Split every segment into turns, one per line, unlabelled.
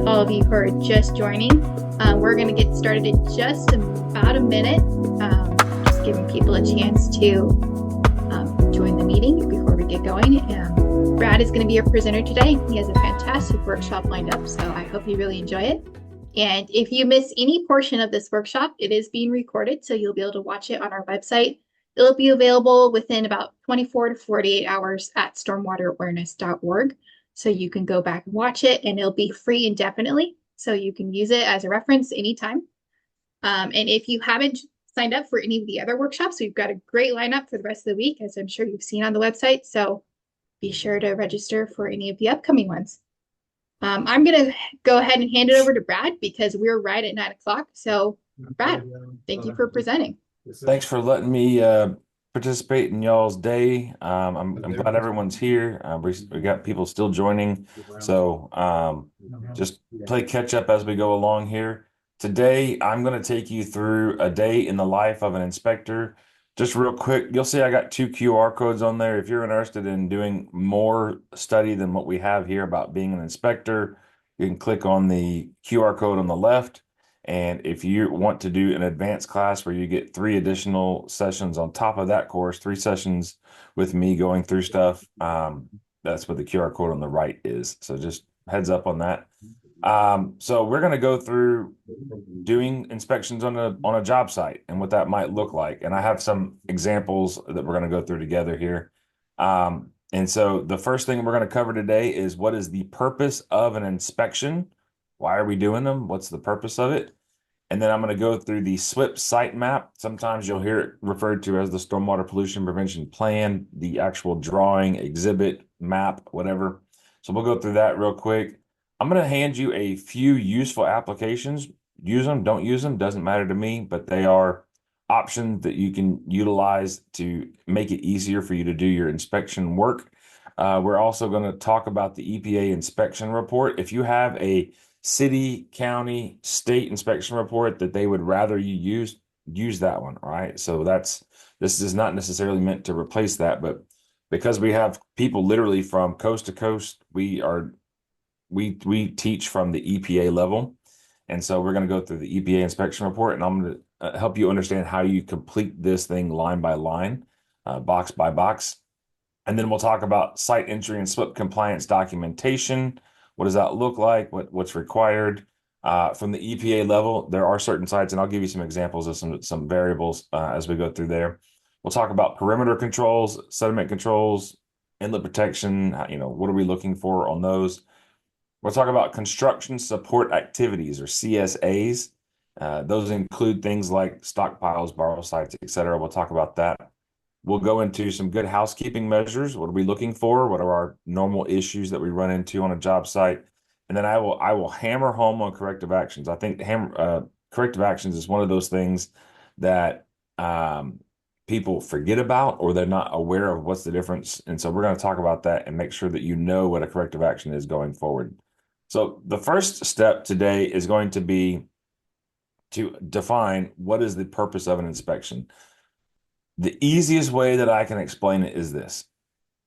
to all of you who are just joining. We're going to get started in just about a minute, just giving people a chance to join the meeting before we get going. Brad is going to be our presenter today. He has a fantastic workshop lined up, so I hope you really enjoy it. And if you miss any portion of this workshop, it is being recorded, so you'll be able to watch it on our website. It'll be available within about 24 to 48 hours at stormwaterawareness.org. So you can go back and watch it, and it'll be free indefinitely. So you can use it as a reference anytime. And if you haven't signed up for any of the other workshops, we've got a great lineup for the rest of the week, as I'm sure you've seen on the website. So be sure to register for any of the upcoming ones. I'm going to go ahead and hand it over to Brad because we're right at 9 o'clock. So Brad, thank you for presenting.
Thanks for letting me participate in y'all's day. I'm glad everyone's here. We got people still joining. So just play catch up as we go along here. Today, I'm going to take you through a day in the life of an inspector. Just real quick, you'll see I got 2 QR codes on there. If you're interested in doing more study than what we have here about being an inspector, you can click on the QR code on the left. And if you want to do an advanced class where you get 3 additional sessions on top of that course, 3 sessions with me going through stuff, that's what the QR code on the right is. So just heads up on that. So we're going to go through doing inspections on a job site and what that might look like. And I have some examples that we're going to go through together here. And so the first thing we're going to cover today is what is the purpose of an inspection? Why are we doing them? What's the purpose of it? And then I'm going to go through the SWPPP site map. Sometimes you'll hear it referred to as the Stormwater Pollution Prevention Plan, the actual drawing, exhibit, map, whatever. So we'll go through that real quick. I'm going to hand you a few useful applications. Use them, don't use them, doesn't matter to me, but they are options that you can utilize to make it easier for you to do your inspection work. We're also going to talk about the EPA inspection report. If you have a city, county, state inspection report that they would rather you use that one, all right? So this is not necessarily meant to replace that, but because we have people literally from coast to coast, we teach from the EPA level. And so we're going to go through the EPA inspection report, and I'm going to help you understand how you complete this thing line by line, box by box. And then we'll talk about site entry and SWPPP compliance documentation. What does that look like? What's required? From the EPA level, there are certain sites, and I'll give you some examples of some variables as we go through there. We'll talk about perimeter controls, sediment controls, inlet protection. What are we looking for on those? We'll talk about construction support activities, or CSAs. Those include things like stockpiles, borrow sites, etc. We'll talk about that. We'll go into some good housekeeping measures. What are we looking for? What are our normal issues that we run into on a job site? And then I will hammer home on corrective actions. I think corrective actions is one of those things that people forget about, or they're not aware of what's the difference. And so we're going to talk about that and make sure that you know what a corrective action is going forward. So the first step today is going to be to define what is the purpose of an inspection. The easiest way that I can explain it is this.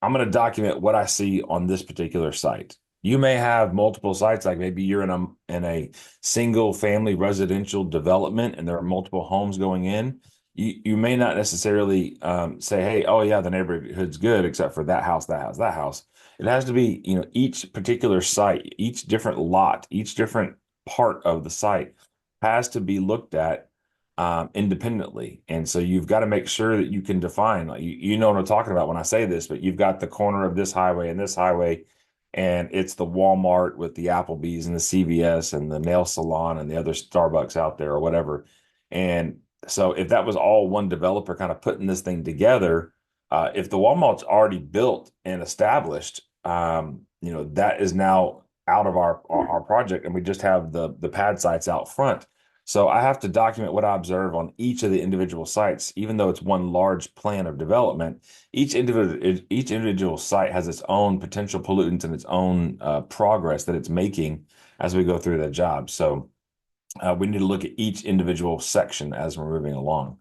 I'm going to document what I see on this particular site. You may have multiple sites, like maybe you're in a single family residential development and there are multiple homes going in. You may not necessarily say, hey, oh yeah, the neighborhood's good except for that house, that house, that house. It has to be, each particular site, each different lot, each different part of the site has to be looked at independently. And so you've got to make sure that you can define, like, you know what I'm talking about when I say this, but you've got the corner of this highway and this highway, and it's the Walmart with the Applebee's and the CVS and the nail salon and the other Starbucks out there or whatever. And so if that was all one developer kind of putting this thing together, if the Walmart's already built and established, that is now out of our project, and we just have the pad sites out front. So I have to document what I observe on each of the individual sites, even though it's one large plan of development. Each individual site has its own potential pollutants and its own progress that it's making as we go through the job. So we need to look at each individual section as we're moving along.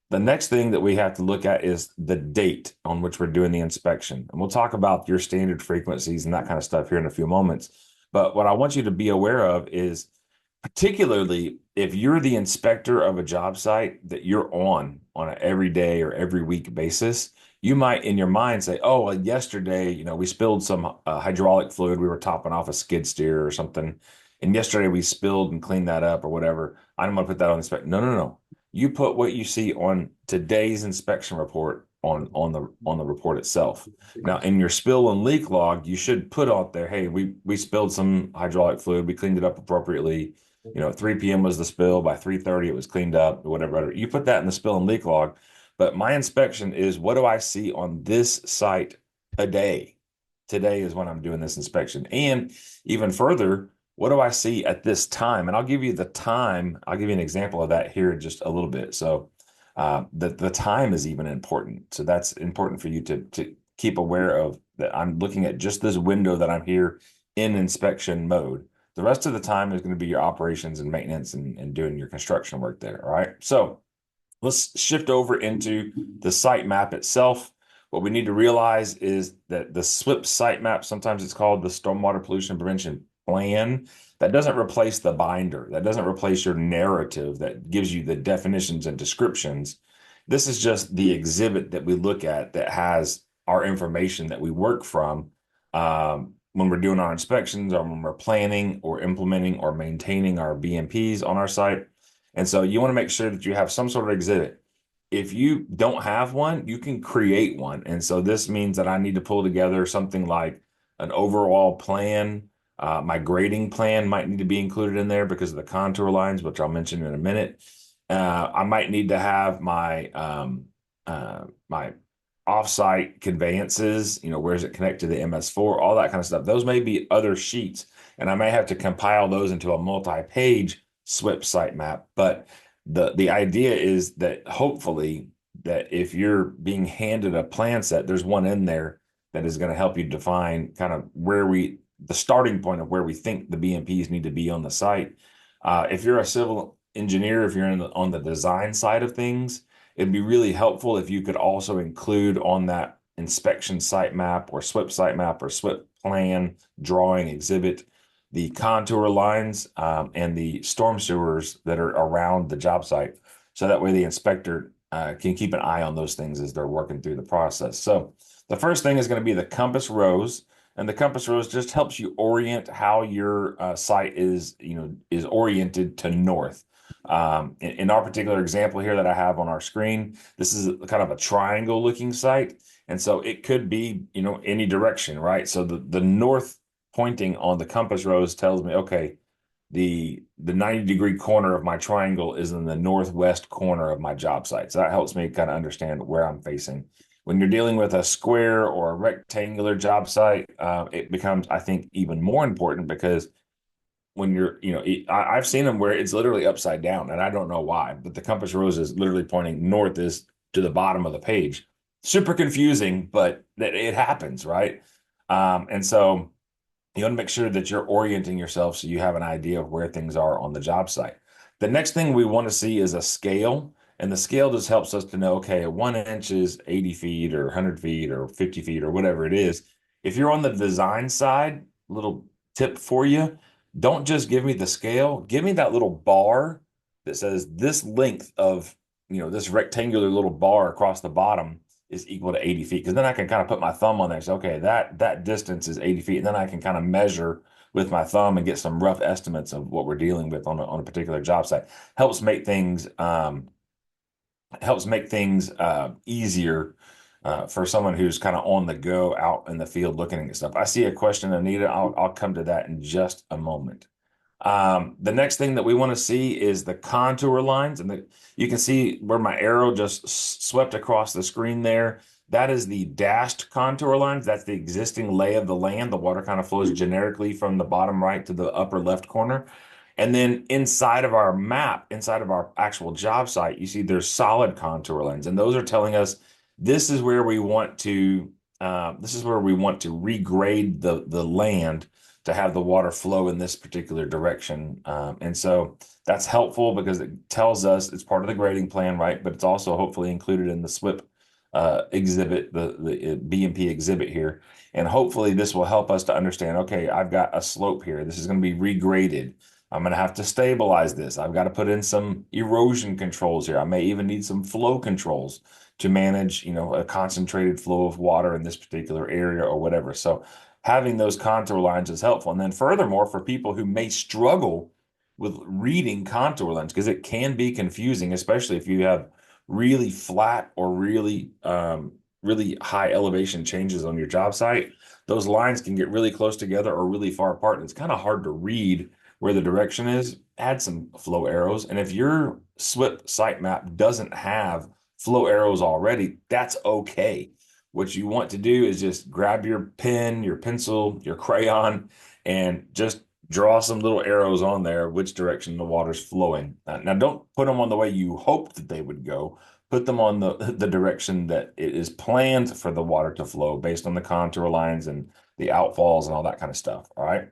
The next thing that we have to look at is the date on which we're doing the inspection. And we'll talk about your standard frequencies and that kind of stuff here in a few moments. But what I want you to be aware of is, particularly if you're the inspector of a job site that you're on an every day or every week basis, you might in your mind say, oh, well, yesterday, we spilled some hydraulic fluid. We were topping off a skid steer or something. And yesterday we spilled and cleaned that up or whatever. I'm going to put that on the spec. No, no, no. You put what you see on today's inspection report on the report itself. Now, in your spill and leak log, you should put out there, hey, we spilled some hydraulic fluid. We cleaned it up appropriately. 3 p.m. was the spill. By 3:30, it was cleaned up, whatever. You put that in the spill and leak log. But my inspection is, what do I see on this site today? Today is when I'm doing this inspection. And even further, what do I see at this time? And I'll give you the time. I'll give you an example of that here in just a little bit. So the time is even important. So that's important for you to keep aware of, that I'm looking at just this window that I'm here in inspection mode. The rest of the time is going to be your operations and maintenance and doing your construction work there. All right. So let's shift over into the site map itself. What we need to realize is that the SWPPP site map, sometimes it's called the Stormwater Pollution Prevention Plan, that doesn't replace the binder. That doesn't replace your narrative that gives you the definitions and descriptions. This is just the exhibit that we look at that has our information that we work from when we're doing our inspections, or when we're planning or implementing or maintaining our BMPs on our site. And so you want to make sure that you have some sort of exhibit. If you don't have one, you can create one. And so this means that I need to pull together something like an overall plan. My grading plan might need to be included in there because of the contour lines, which I'll mention in a minute. I might need to have my my offsite conveyances, where does it connect to the MS4, all that kind of stuff. Those may be other sheets, and I may have to compile those into a multi-page SWPPP site map. But the idea is that hopefully that if you're being handed a plan set, there's one in there that is going to help you define kind of the starting point of where we think the BMPs need to be on the site. If you're a civil engineer, if you're on the design side of things, it'd be really helpful if you could also include on that inspection site map or SWPPP site map or SWPPP plan drawing exhibit the contour lines and the storm sewers that are around the job site. So that way the inspector can keep an eye on those things as they're working through the process. So the first thing is going to be the compass rose. And the compass rose just helps you orient how your site is oriented to north. In our particular example here that I have on our screen, this is kind of a triangle looking site. And so it could be, any direction, right? So the north pointing on the compass rose tells me, okay, the 90-degree corner of my triangle is in the northwest corner of my job site. So that helps me kind of understand where I'm facing. When you're dealing with a square or a rectangular job site, it becomes, I think, even more important because when you're, I've seen them where it's literally upside down, and I don't know why, but the compass rose is literally pointing north is to the bottom of the page. Super confusing, but it happens, right? And so you want to make sure that you're orienting yourself so you have an idea of where things are on the job site. The next thing we want to see is a scale. And the scale just helps us to know, okay, 1 inch is 80 feet or 100 feet or 50 feet or whatever it is. If you're on the design side, little tip for you, don't just give me the scale. Give me that little bar that says this length of, this rectangular little bar across the bottom is equal to 80 feet. Because then I can kind of put my thumb on there and say, okay, that distance is 80 feet. And then I can kind of measure with my thumb and get some rough estimates of what we're dealing with on a particular job site. Helps make things easier for someone who's kind of on the go out in the field looking at stuff. I see a question, Anita. I'll come to that in just a moment. The next thing that we want to see is the contour lines, and you can see where my arrow just swept across the screen there. That is the dashed contour lines. That's the existing lay of the land. The water kind of flows generically from the bottom right to the upper left corner. And then inside of our map, inside of our actual job site, you see there's solid contour lines, and those are telling us this is where we want to regrade the land to have the water flow in this particular direction. And so that's helpful because it tells us it's part of the grading plan, right? But it's also hopefully included in the SWPPP exhibit, the BMP exhibit here. And hopefully this will help us to understand, okay, I've got a slope here. This is going to be regraded. I'm going to have to stabilize this. I've got to put in some erosion controls here. I may even need some flow controls to manage, a concentrated flow of water in this particular area or whatever. So having those contour lines is helpful. And then furthermore, for people who may struggle with reading contour lines, because it can be confusing, especially if you have really flat or really high elevation changes on your job site, those lines can get really close together or really far apart. And it's kind of hard to read where the direction is. Add some flow arrows. And if your SWP site map doesn't have flow arrows already, that's okay. What you want to do is just grab your pen, your pencil, your crayon, and just draw some little arrows on there, which direction the water's flowing. Now, don't put them on the way you hoped that they would go. Put them on the direction that it is planned for the water to flow based on the contour lines and the outfalls and all that kind of stuff. All right.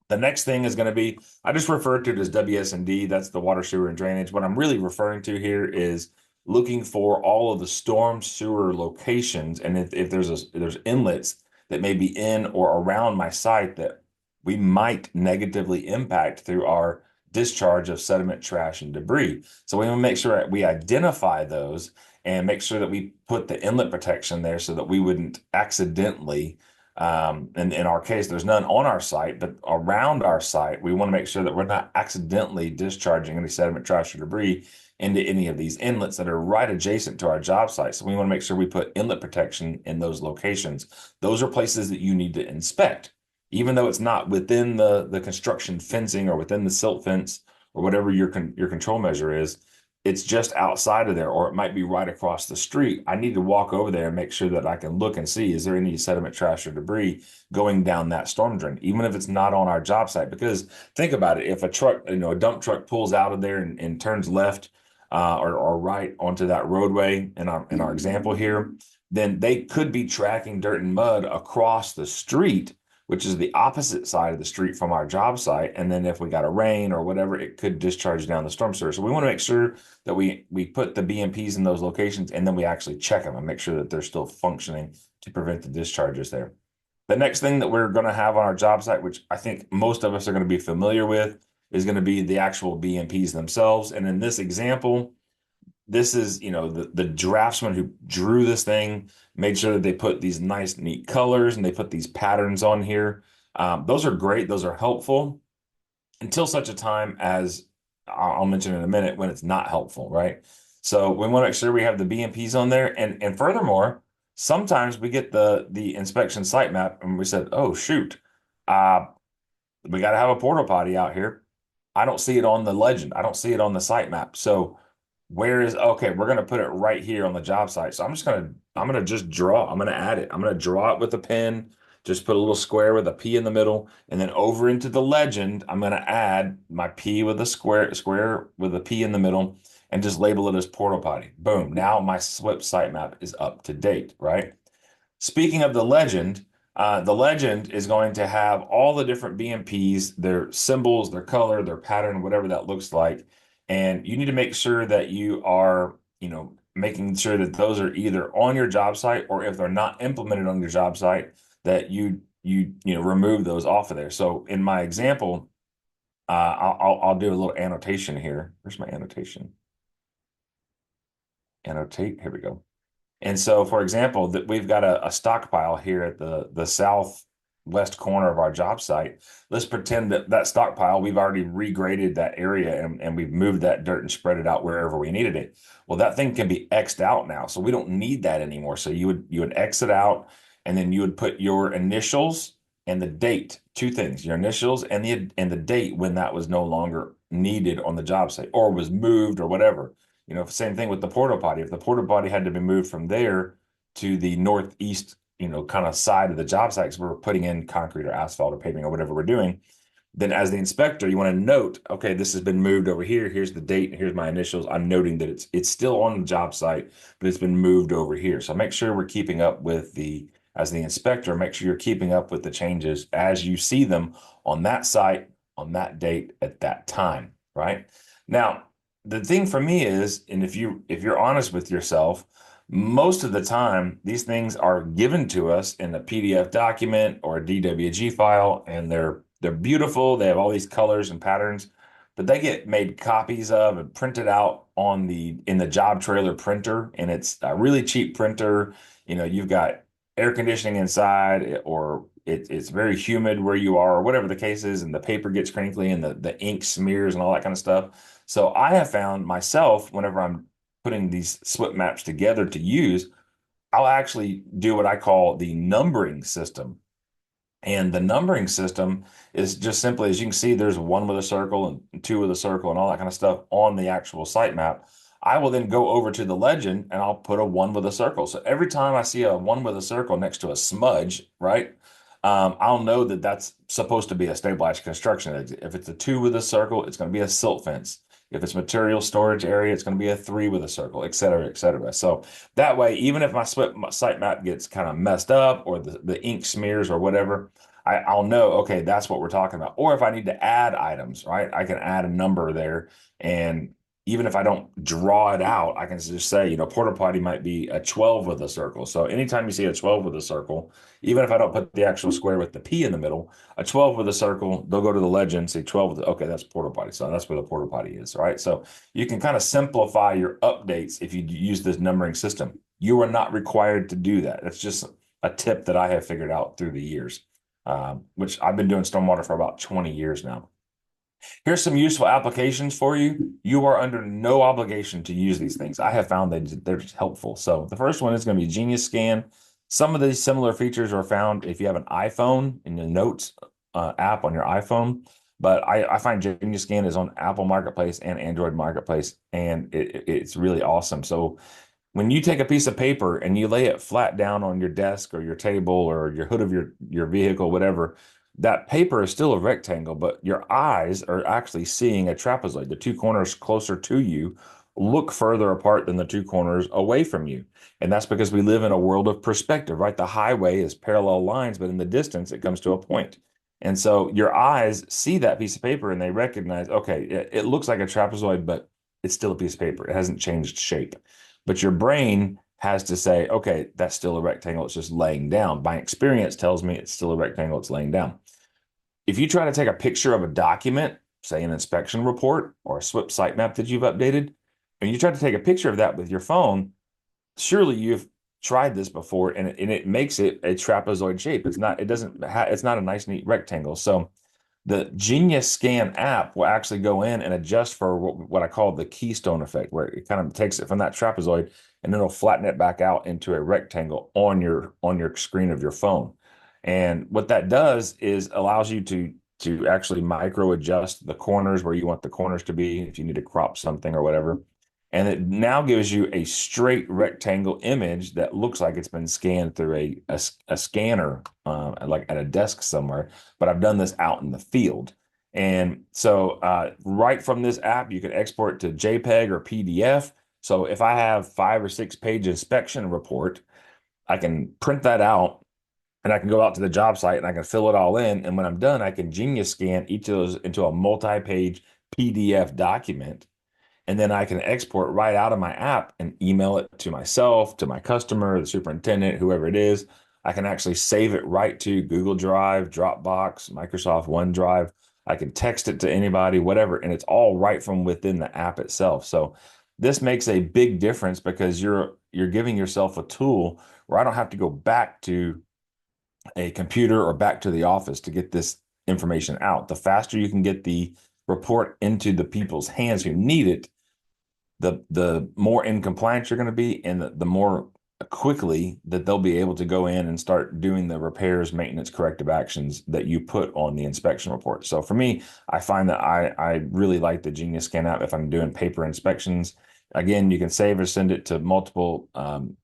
The next thing is going to be, I just referred to it as WS&D. That's the water, sewer, and drainage. What I'm really referring to here is looking for all of the storm sewer locations. And if there's inlets that may be in or around my site that we might negatively impact through our discharge of sediment, trash, and debris. So we want to make sure we identify those and make sure that we put the inlet protection there so that we wouldn't accidentally, and in our case, there's none on our site, but around our site, we want to make sure that we're not accidentally discharging any sediment, trash, or debris into any of these inlets that are right adjacent to our job site. So we want to make sure we put inlet protection in those locations. Those are places that you need to inspect. Even though it's not within the construction fencing or within the silt fence or whatever your control measure is, it's just outside of there, or it might be right across the street. I need to walk over there and make sure that I can look and see, is there any sediment, trash, or debris going down that storm drain, even if it's not on our job site? Because think about it, if a truck, a dump truck pulls out of there and turns left or right onto that roadway in our example here, then they could be tracking dirt and mud across the street, which is the opposite side of the street from our job site. And then if we got a rain or whatever, it could discharge down the storm sewer. So we want to make sure that we put the BMPs in those locations, and then we actually check them and make sure that they're still functioning to prevent the discharges there. The next thing that we're going to have on our job site, which I think most of us are going to be familiar with, is going to be the actual BMPs themselves. And in this example, this is, the draftsman who drew this thing made sure that they put these nice, neat colors and they put these patterns on here. Those are great. Those are helpful until such a time as I'll mention in a minute when it's not helpful, right? So we want to make sure we have the BMPs on there. And furthermore, sometimes we get the inspection site map and we said, oh, shoot, we got to have a porta potty out here. I don't see it on the legend. I don't see it on the site map. So okay, we're going to put it right here on the job site. So I'm going to just draw, I'm going to add it. I'm going to draw it with a pen, just put a little square with a P in the middle. And then over into the legend, I'm going to add my P with a square with a P in the middle and just label it as porta potty. Boom. Now my SWP site map is up to date, right? Speaking of the legend is going to have all the different BMPs, their symbols, their color, their pattern, whatever that looks like. And you need to make sure that you are, making sure that those are either on your job site, or if they're not implemented on your job site, that you remove those off of there. So in my example, I'll do a little annotation here. Where's my annotation? Annotate. Here we go. And so, for example, that we've got a stockpile here at the southwest corner of our job site. Let's pretend that stockpile, we've already regraded that area and we've moved that dirt and spread it out wherever we needed it. Well, that thing can be X'd out now. So we don't need that anymore. So you would X it out, and then you would put your initials and the date, two things, your initials and the date when that was no longer needed on the job site or was moved or whatever. Same thing with the porta potty. If the porta potty had to be moved from there to the northeast, kind of side of the job site, because we're putting in concrete or asphalt or paving or whatever we're doing, then as the inspector, you want to note, okay, this has been moved over here. Here's the date. And here's my initials. I'm noting that it's still on the job site, but it's been moved over here. So make sure we're keeping up with as the inspector, make sure you're keeping up with the changes as you see them on that site, on that date, at that time, right? Now, the thing for me is, and if you're honest with yourself, Most of the time, these things are given to us in a PDF document or a DWG file, and they're beautiful. They have all these colors and patterns, but they get made copies of and printed out on in the job trailer printer, and it's a really cheap printer. You've got air conditioning inside, or it's very humid where you are, or whatever the case is, and the paper gets crinkly and the ink smears and all that kind of stuff. So I have found myself, whenever I'm putting these SWP maps together to use, I'll actually do what I call the numbering system. And the numbering system is just simply, as you can see, there's one with a circle and two with a circle and all that kind of stuff on the actual site map. I will then go over to the legend and I'll put a one with a circle. So every time I see a one with a circle next to a smudge, right? I'll know that that's supposed to be a stabilized construction exit. If it's a two with a circle, it's going to be a silt fence. If it's material storage area, it's going to be a three with a circle, et cetera, et cetera. So that way, even if my site map gets kind of messed up or the ink smears or whatever, I'll know, okay, that's what we're talking about. Or if I need to add items, right, I can add a number there. And even if I don't draw it out, I can just say, porta potty might be a 12 with a circle. So anytime you see a 12 with a circle, even if I don't put the actual square with the P in the middle, a 12 with a circle, they'll go to the legend, say 12 with okay, that's porta potty. So that's where the porta potty is, right? So you can kind of simplify your updates if you use this numbering system. You are not required to do that. It's just a tip that I have figured out through the years, which I've been doing stormwater for about 20 years now. Here's some useful applications for you. You are under no obligation to use these things. I have found that they're just helpful. So the first one is going to be Genius Scan. Some of these similar features are found if you have an iPhone in the Notes app on your iPhone. But I find Genius Scan is on Apple Marketplace and Android Marketplace, and it's really awesome. So when you take a piece of paper and you lay it flat down on your desk or your table or your hood of your vehicle, whatever, that paper is still a rectangle, but your eyes are actually seeing a trapezoid. The two corners closer to you look further apart than the two corners away from you. And that's because we live in a world of perspective, right? The highway is parallel lines, but in the distance, it comes to a point. And so your eyes see that piece of paper and they recognize, okay, it looks like a trapezoid, but it's still a piece of paper. It hasn't changed shape. But your brain has to say, okay, that's still a rectangle. It's just laying down. My experience tells me it's still a rectangle. It's laying down. If you try to take a picture of a document, say an inspection report or a SWP site map that you've updated, and you try to take a picture of that with your phone, surely you've tried this before, and it makes it a trapezoid shape. It's not a nice, neat rectangle. So the Genius Scan app will actually go in and adjust for what I call the keystone effect, where it kind of takes it from that trapezoid and then it'll flatten it back out into a rectangle on your screen of your phone. And what that does is allows you to actually micro adjust the corners where you want the corners to be if you need to crop something or whatever. And it now gives you a straight rectangle image that looks like it's been scanned through a scanner, like at a desk somewhere. But I've done this out in the field. And so right from this app, you can export to JPEG or PDF. So if I have 5 or 6 page inspection report, I can print that out and I can go out to the job site and I can fill it all in. And when I'm done, I can Genius Scan each of those into a multi-page PDF document. And then I can export right out of my app and email it to myself, to my customer, the superintendent, whoever it is. I can actually save it right to Google Drive, Dropbox, Microsoft OneDrive. I can text it to anybody, whatever, and it's all right from within the app itself. So this makes a big difference because you're giving yourself a tool where I don't have to go back to a computer or back to the office to get this information out. The faster you can get the report into the people's hands who need it, the more in compliance you're going to be, and the more quickly that they'll be able to go in and start doing the repairs, maintenance, corrective actions that you put on the inspection report. So for me, I find that I really like the Genius Scan app if I'm doing paper inspections. Again, you can save or send it to multiple,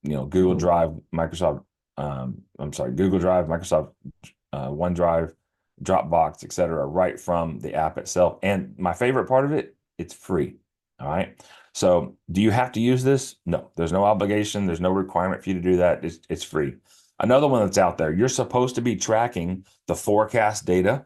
Google Drive, Microsoft, Google Drive, Microsoft OneDrive, Dropbox, et cetera, right from the app itself. And my favorite part of it, it's free. All right. So do you have to use this? No, there's no obligation. There's no requirement for you to do that. It's free. Another one that's out there, you're supposed to be tracking the forecast data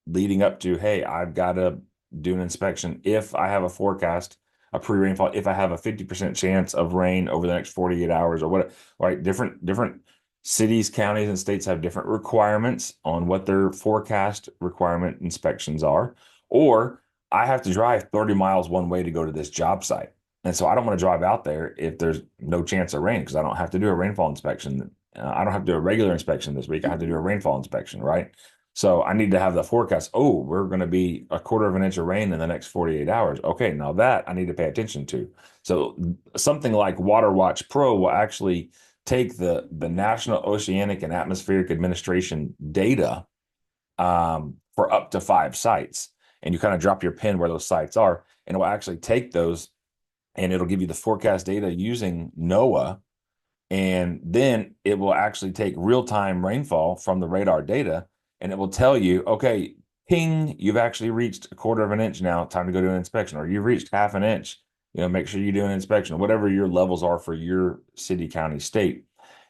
leading up to, hey, I've got to do an inspection if I have a forecast a pre-rainfall if I have a 50% chance of rain over the next 48 hours or what, right? Different cities, counties, and states have different requirements on what their forecast requirement inspections are. Or I have to drive 30 miles one way to go to this job site. And so I don't want to drive out there if there's no chance of rain because I don't have to do a rainfall inspection. I don't have to do a regular inspection this week. I have to do a rainfall inspection, right? So I need to have the forecast. Oh, we're going to be a quarter of an inch of rain in the next 48 hours. Okay, now that I need to pay attention to. So something like Water Watch Pro will actually take the National Oceanic and Atmospheric Administration data for up to 5 sites. And you kind of drop your pin where those sites are, and it will actually take those and it'll give you the forecast data using NOAA. And then it will actually take real-time rainfall from the radar data and it will tell you, okay, ping, you've actually reached a quarter of an inch now, time to go do an inspection, or you've reached half an inch, make sure you do an inspection, whatever your levels are for your city, county, state.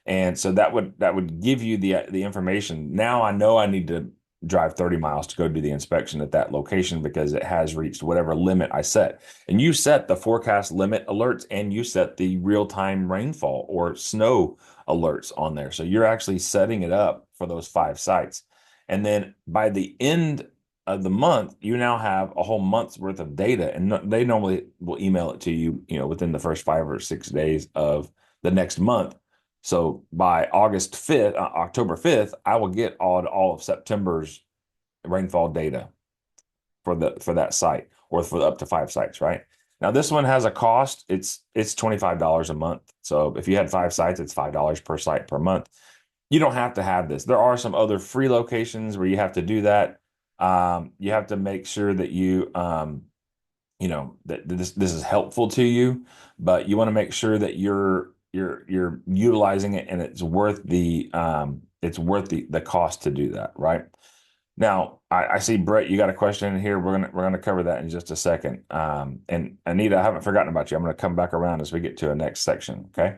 And so that would give you the information. Now I know I need to drive 30 miles to go do the inspection at that location because it has reached whatever limit I set. And you set the forecast limit alerts and you set the real-time rainfall or snow alerts on there. So you're actually setting it up for those 5 sites. And then by the end of the month, you now have a whole month's worth of data. And they normally will email it to you, within the first 5 or 6 days of the next month. So by October 5th, I will get all of September's rainfall data for that site or for up to 5 sites, right? Now this one has a cost. It's $25 a month. So if you had 5 sites, it's $5 per site per month. You don't have to have this. There are some other free locations where you have to do that. You have to make sure that that this is helpful to you, but you want to make sure that you're utilizing it and it's worth the cost to do that, right? Now I see Brett, you got a question in here. We're gonna cover that in just a second. And Anita, I haven't forgotten about you. I'm gonna come back around as we get to a next section. Okay.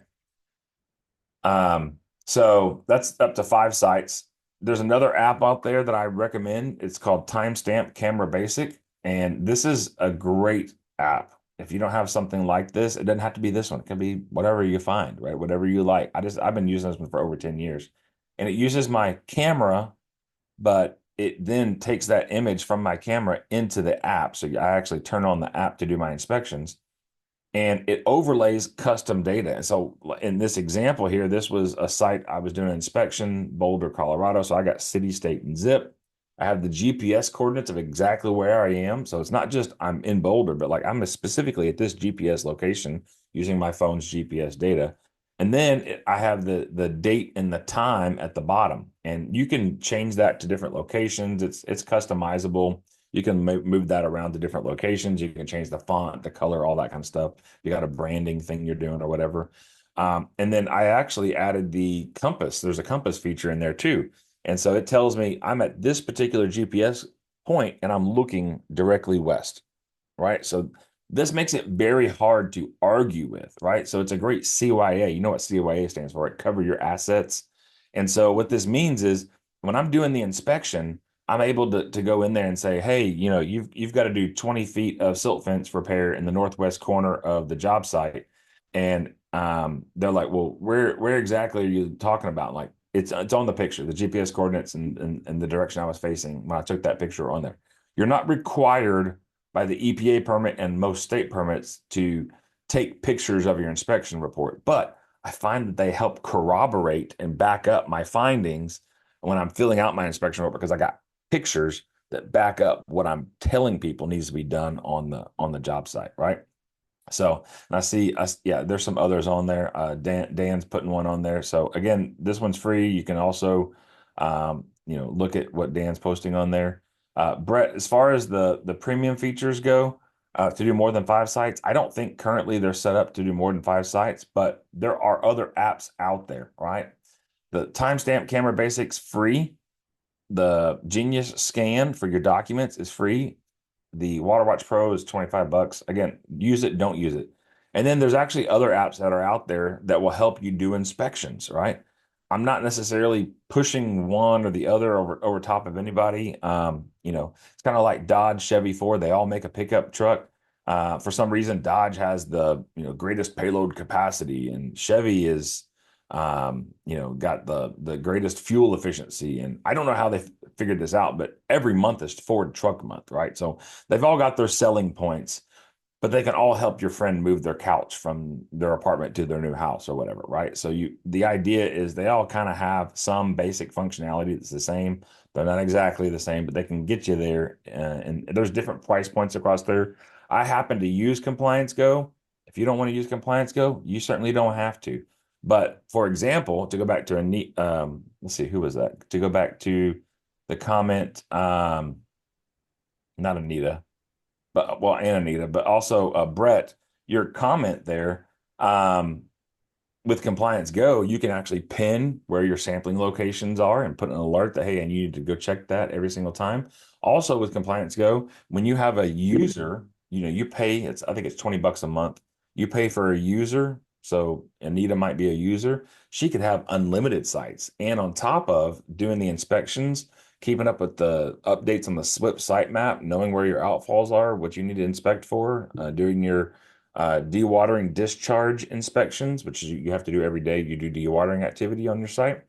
So that's up to 5 sites. There's another app out there that I recommend. It's called Timestamp Camera Basic, and this is a great app. If you don't have something like this, it doesn't have to be this one. It can be whatever you find, right? Whatever you like. I've been using this one for over 10 years. And it uses my camera, but it then takes that image from my camera into the app. So I actually turn on the app to do my inspections and it overlays custom data. And so in this example here, this was a site I was doing an inspection, Boulder, Colorado. So I got city, state, and zip. I have the GPS coordinates of exactly where I am. So it's not just I'm in Boulder, but like I'm specifically at this GPS location using my phone's GPS data. And then I have the date and the time at the bottom. And you can change that to different locations. It's customizable. You can move that around to different locations. You can change the font, the color, all that kind of stuff. You got a branding thing you're doing or whatever. And then I actually added the compass. There's a compass feature in there too. And so it tells me I'm at this particular GPS point and I'm looking directly west, right? So this makes it very hard to argue with, right? So it's a great CYA. You know what CYA stands for, right? Cover your assets. And so what this means is when I'm doing the inspection, I'm able to go in there and say, hey, you've got to do 20 feet of silt fence repair in the northwest corner of the job site. And they're like, well, where exactly are you talking about? Like it's on the picture, the GPS coordinates and the direction I was facing when I took that picture on there. You're not required by the EPA permit and most state permits to take pictures of your inspection report, but I find that they help corroborate and back up my findings when I'm filling out my inspection report because I got pictures that back up what I'm telling people needs to be done on the job site, right? So, and I see, yeah, there's some others on there. Dan's putting one on there. So again, this one's free. You can also, look at what Dan's posting on there. Brett, as far as the premium features go, to do more than 5 sites, I don't think currently they're set up to do more than 5 sites, but there are other apps out there, right? The Timestamp Camera Basics free. The Genius Scan for your documents is free. The WaterWatch Pro is $25. Again, use it, don't use it. And then there's actually other apps that are out there that will help you do inspections, right? I'm not necessarily pushing one or the other over top of anybody. It's kind of like Dodge, Chevy, Ford. They all make a pickup truck. For some reason, Dodge has the greatest payload capacity, and Chevy is got the greatest fuel efficiency. And I don't know how they figured this out, but every month is Ford Truck Month, right? So they've all got their selling points, but they can all help your friend move their couch from their apartment to their new house or whatever, right? So the idea is they all kind of have some basic functionality that's the same. They're not exactly the same, but they can get you there. And there's different price points across there. I happen to use Compliance Go. If you don't want to use Compliance Go, you certainly don't have to. But for example, to go back to a neat, let's see, who was that? To go back to the comment, not Anita, but well, and Anita, but also Brett, your comment there, with Compliance Go, you can actually pin where your sampling locations are and put an alert that, hey, and you need to go check that every single time. Also with Compliance Go, when you have a user, you pay, I think it's $20 a month. You pay for a user. So Anita might be a user. She could have unlimited sites. And on top of doing the inspections, keeping up with the updates on the SWPPP site map, knowing where your outfalls are, what you need to inspect for, doing your dewatering discharge inspections, which you have to do every day. You do dewatering activity on your site.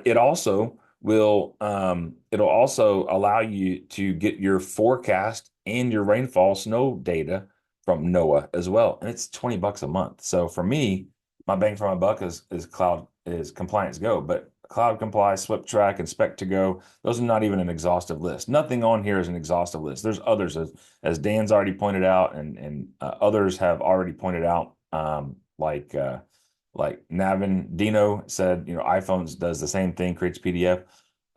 It also will, it'll also allow you to get your forecast and your rainfall snow data from NOAA as well. And it's $20 a month. So for me, my bang for my buck is Compliance Go, but Cloud Comply, SWPPP Track, Inspect to Go, those are not even an exhaustive list. Nothing on here is an exhaustive list. There's others, as Dan's already pointed out, and others have already pointed out, like Navin Dino said, iPhones does the same thing, creates PDF.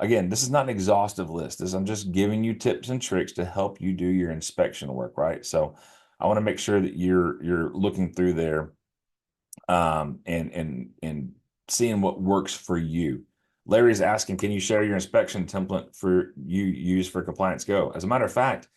Again, this is not an exhaustive list. I'm just giving you tips and tricks to help you do your inspection work, right? So I want to make sure that you're looking through there, and seeing what works for you. Larry's asking, can you share your inspection template for you use for Compliance Go? As a matter of fact,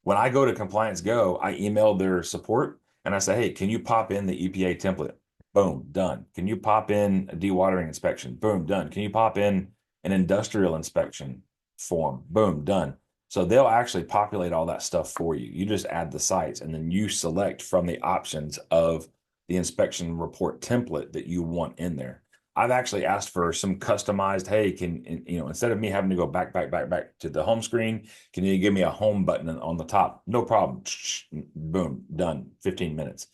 when I go to Compliance Go, I email their support and I say, hey, can you pop in the EPA template? Boom, done. Can you pop in a dewatering inspection? Boom, done. Can you pop in an industrial inspection form? Boom, done. So they'll actually populate all that stuff for you. You just add the sites and then you select from the options of the inspection report template that you want in there. I've actually asked for some customized, hey, instead of me having to go back to the home screen, can you give me a home button on the top? No problem. Boom, done. 15 minutes.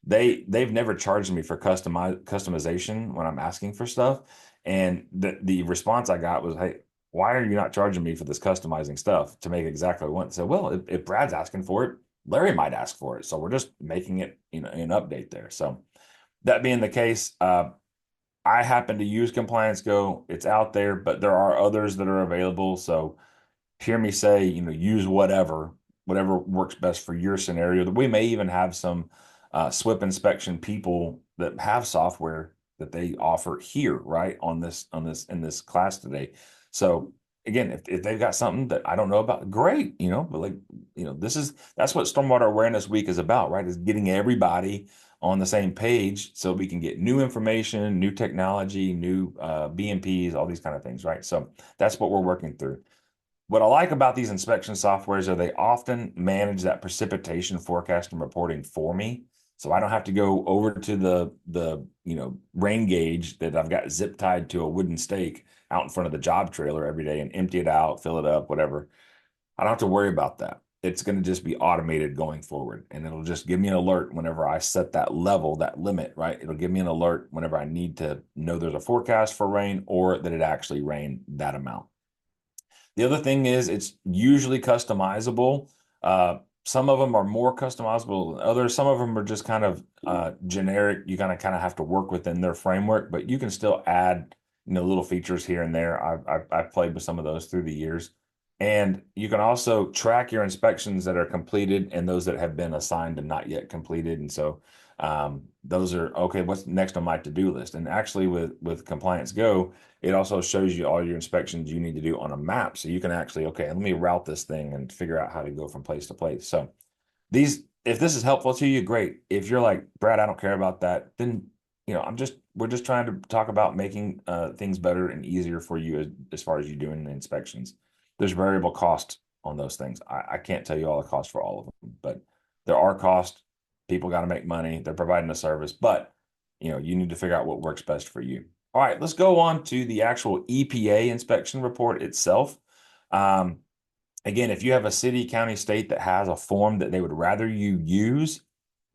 They've never charged me for customization when I'm asking for stuff. And the response I got was, hey, why are you not charging me for this customizing stuff to make exactly what I want? So, well, if Brad's asking for it, Larry might ask for it. So we're just making it, an update there. So that being the case, I happen to use Compliance Go. It's out there, but there are others that are available. So hear me say, use whatever works best for your scenario. We may even have some SWPPP inspection people that have software that they offer here, right, in this class today. So again, if they've got something that I don't know about, great, but that's what Stormwater Awareness Week is about, right? Is getting everybody on the same page so we can get new information, new technology, new BMPs, all these kind of things, right? So that's what we're working through. What I like about these inspection softwares are they often manage that precipitation forecast and reporting for me. So I don't have to go over to the rain gauge that I've got zip tied to a wooden stake out in front of the job trailer every day and empty it out, fill it up, whatever. I don't have to worry about that. It's going to just be automated going forward. And it'll just give me an alert whenever I set that level, that limit, right? It'll give me an alert whenever I need to know there's a forecast for rain or that it actually rained that amount. The other thing is it's usually customizable. Some of them are more customizable than others. Some of them are just kind of generic. You kind of have to work within their framework, but you can still add little features here and there. I've played with some of those through the years. And you can also track your inspections that are completed and those that have been assigned and not yet completed. And so those are, okay, what's next on my to-do list? And actually with Compliance Go, it also shows you all your inspections you need to do on a map. So you can actually, okay, let me route this thing and figure out how to go from place to place. So if this is helpful to you, great. If you're like, Brad, I don't care about that, then, we're just trying to talk about making things better and easier for you as far as you doing the inspections. There's variable cost on those things. I can't tell you all the cost for all of them, but There are costs. People got to make money. They're providing a service, but you need to figure out what works best for you. All right, let's go on to the actual EPA inspection report itself. Again, if you have a city, county, state that has a form that they would rather you use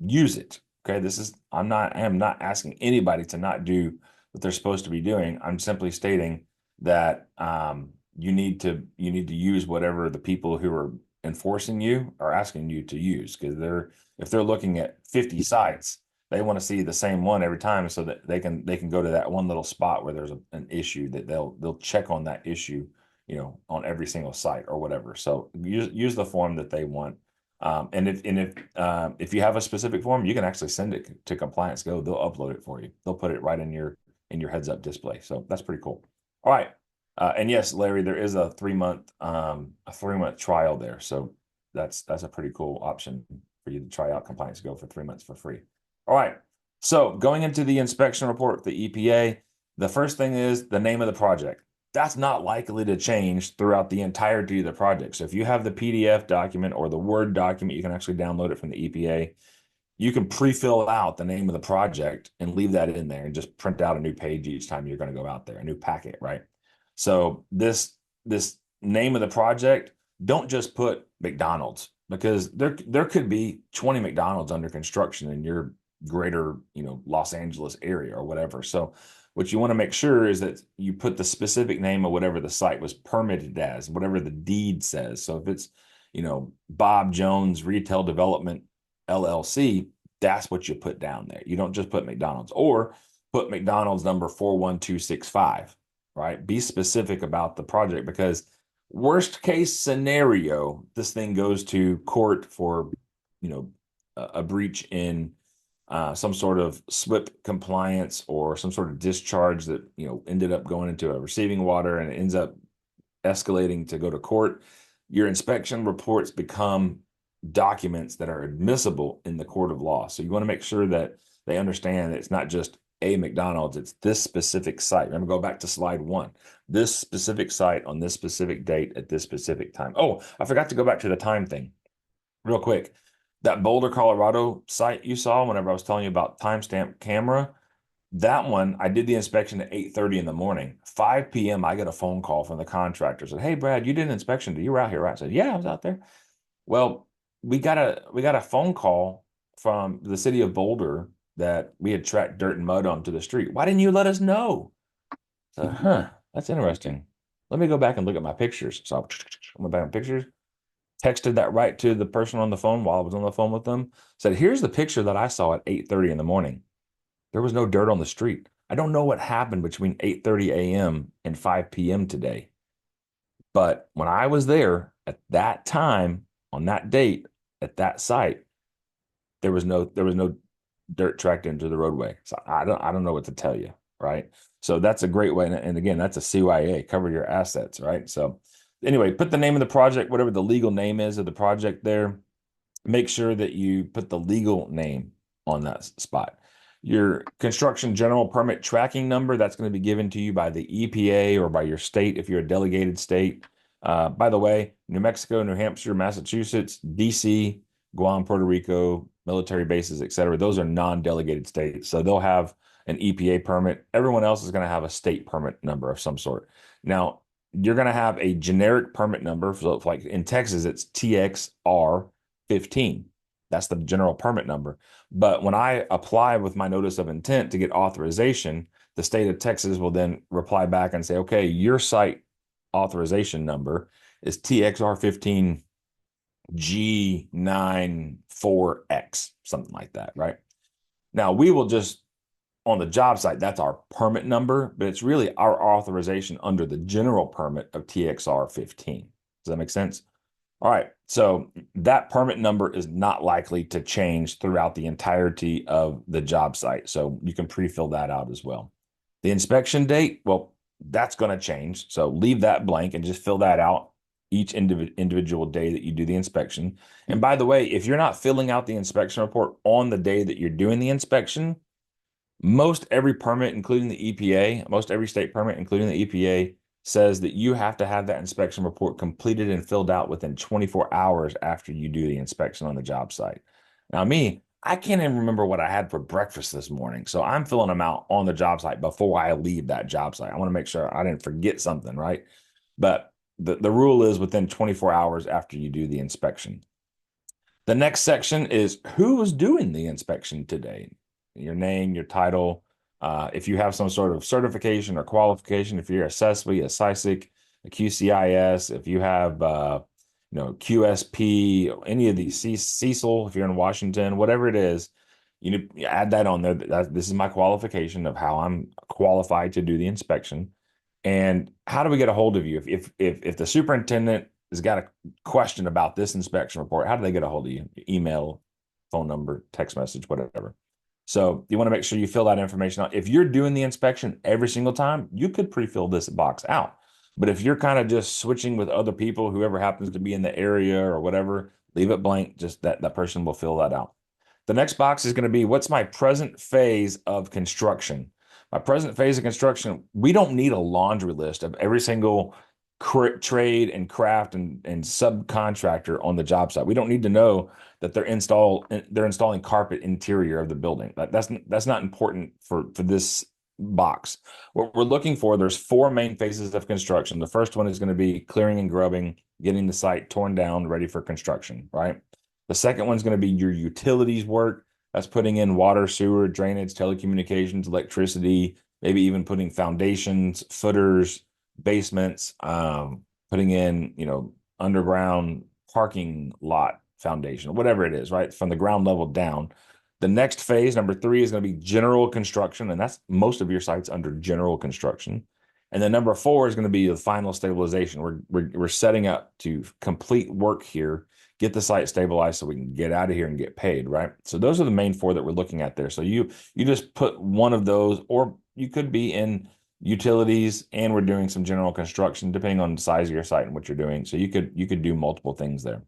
it. Okay, I am not asking anybody to not do what they're supposed to be doing. I'm simply stating that you need to use whatever the people who are enforcing you are asking you to use, because if they're looking at 50 sites, they want to see the same one every time, so that they can go to that one little spot where there's an issue, that they'll check on that issue, on every single site or whatever. So use the form that they want. And if you have a specific form, you can actually send it to Compliance Go. They'll upload it for you. They'll put it right in your heads up display. So that's pretty cool. All right. And yes, Larry, there is a 3-month trial there. So that's a pretty cool option for you to try out Compliance Go for 3 months for free. All right. So going into the inspection report, the EPA, the first thing is the name of the project. That's not likely to change throughout the entirety of the project. So if you have the PDF document or the Word document, you can actually download it from the EPA. You can pre-fill out the name of the project and leave that in there and just print out a new page each time you're going to go out there, a new packet, right? So this name of the project, don't just put McDonald's, because there could be 20 McDonald's under construction in your greater, Los Angeles area or whatever. So what you want to make sure is that you put the specific name of whatever the site was permitted as, whatever the deed says. So if it's, Bob Jones Retail Development LLC, that's what you put down there. You don't just put McDonald's, or put McDonald's number 41265, right? Be specific about the project, because worst case scenario, this thing goes to court for, a breach in some sort of SWPPP compliance, or some sort of discharge that, ended up going into a receiving water, and it ends up escalating to go to court. Your inspection reports become documents that are admissible in the court of law. So you want to make sure that they understand that it's not just a McDonald's, it's this specific site. Remember, go back to slide 1. This specific site on this specific date at this specific time. Oh, I forgot to go back to the time thing real quick. That Boulder, Colorado site you saw whenever I was telling you about timestamp camera, that one, I did the inspection at 8:30 in the morning. 5 p.m., I get a phone call from the contractor. Said, "Hey, Brad, you did an inspection. You were out here, right?" I said, "Yeah, I was out there." Well, we got a phone call from the city of Boulder that we had tracked dirt and mud onto the street. Why didn't you let us know? So, that's interesting. Let me go back and look at my pictures. So I went back in pictures, texted that right to the person on the phone while I was on the phone with them. Said, "Here's the picture that I saw at 8:30 in the morning. There was no dirt on the street. I don't know what happened between 8:30 a.m. and 5 p.m. today. But when I was there at that time, on that date, at that site, there was no dirt tracked into the roadway." So I don't know what to tell you, right? So that's a great way. And again, that's a CYA, cover your assets, right? So anyway, put the name of the project, whatever the legal name is of the project there. Make sure that you put the legal name on that spot. Your construction general permit tracking number, that's going to be given to you by the EPA or by your state if you're a delegated state. By the way, New Mexico, New Hampshire, Massachusetts, DC, Guam, Puerto Rico, military bases, etc., those are non-delegated states. So they'll have an EPA permit. Everyone else is going to have a state permit number of some sort. Now, you're going to have a generic permit number. So like in Texas, it's TXR 15. That's the general permit number. But when I apply with my notice of intent to get authorization, the state of Texas will then reply back and say, "Okay, your site authorization number is TXR 15 G94X," something like that, right? Now, we will just, on the job site, that's our permit number, but it's really our authorization under the general permit of TXR 15. Does that make sense? All right, so that permit number is not likely to change throughout the entirety of the job site. So you can pre-fill that out as well. The inspection date, well, that's going to change. So leave that blank and just fill that out each individual day that you do the inspection. And by the way, if you're not filling out the inspection report on the day that you're doing the inspection, most every permit, including the EPA, most every state permit, including the EPA, says that you have to have that inspection report completed and filled out within 24 hours after you do the inspection on the job site. Now, me, I can't even remember what I had for breakfast this morning. So I'm filling them out on the job site before I leave that job site. I want to make sure I didn't forget something, right? But the rule is within 24 hours after you do the inspection. The next section is who was doing the inspection today? Your name, your title. If you have some sort of certification or qualification, if you're a SESWI, a SISIC, a QCIS, if you have QSP, any of these, Cecil, if you're in Washington, whatever it is, you add that on there. This is my qualification of how I'm qualified to do the inspection. And how do we get a hold of you? If the superintendent has got a question about this inspection report, how do they get a hold of you? Email, phone number, text message, whatever. So you want to make sure you fill that information out. If you're doing the inspection every single time, you could pre-fill this box out. But if you're kind of just switching with other people, whoever happens to be in the area or whatever, leave it blank. Just that person will fill that out. The next box is going to be, what's my present phase of construction? My present phase of construction, we don't need a laundry list of every single trade and craft and subcontractor on the job site. We don't need to know that they're installing carpet interior of the building. That's not important for this box. What we're looking for, there's 4 main phases of construction. The first one is going to be clearing and grubbing, getting the site torn down, ready for construction, right? The second one's going to be your utilities work. That's putting in water, sewer, drainage, telecommunications, electricity, maybe even putting foundations, footers, basements, putting in, underground parking lot foundation, whatever it is, right? From the ground level down. The next phase, number 3, is going to be general construction, and that's most of your sites under general construction. And then number 4 is going to be the final stabilization. We're setting up to complete work here, get the site stabilized so we can get out of here and get paid, right? So those are the main 4 that we're looking at there. So you just put one of those, or you could be in utilities and we're doing some general construction, depending on the size of your site and what you're doing. So you could do multiple things there.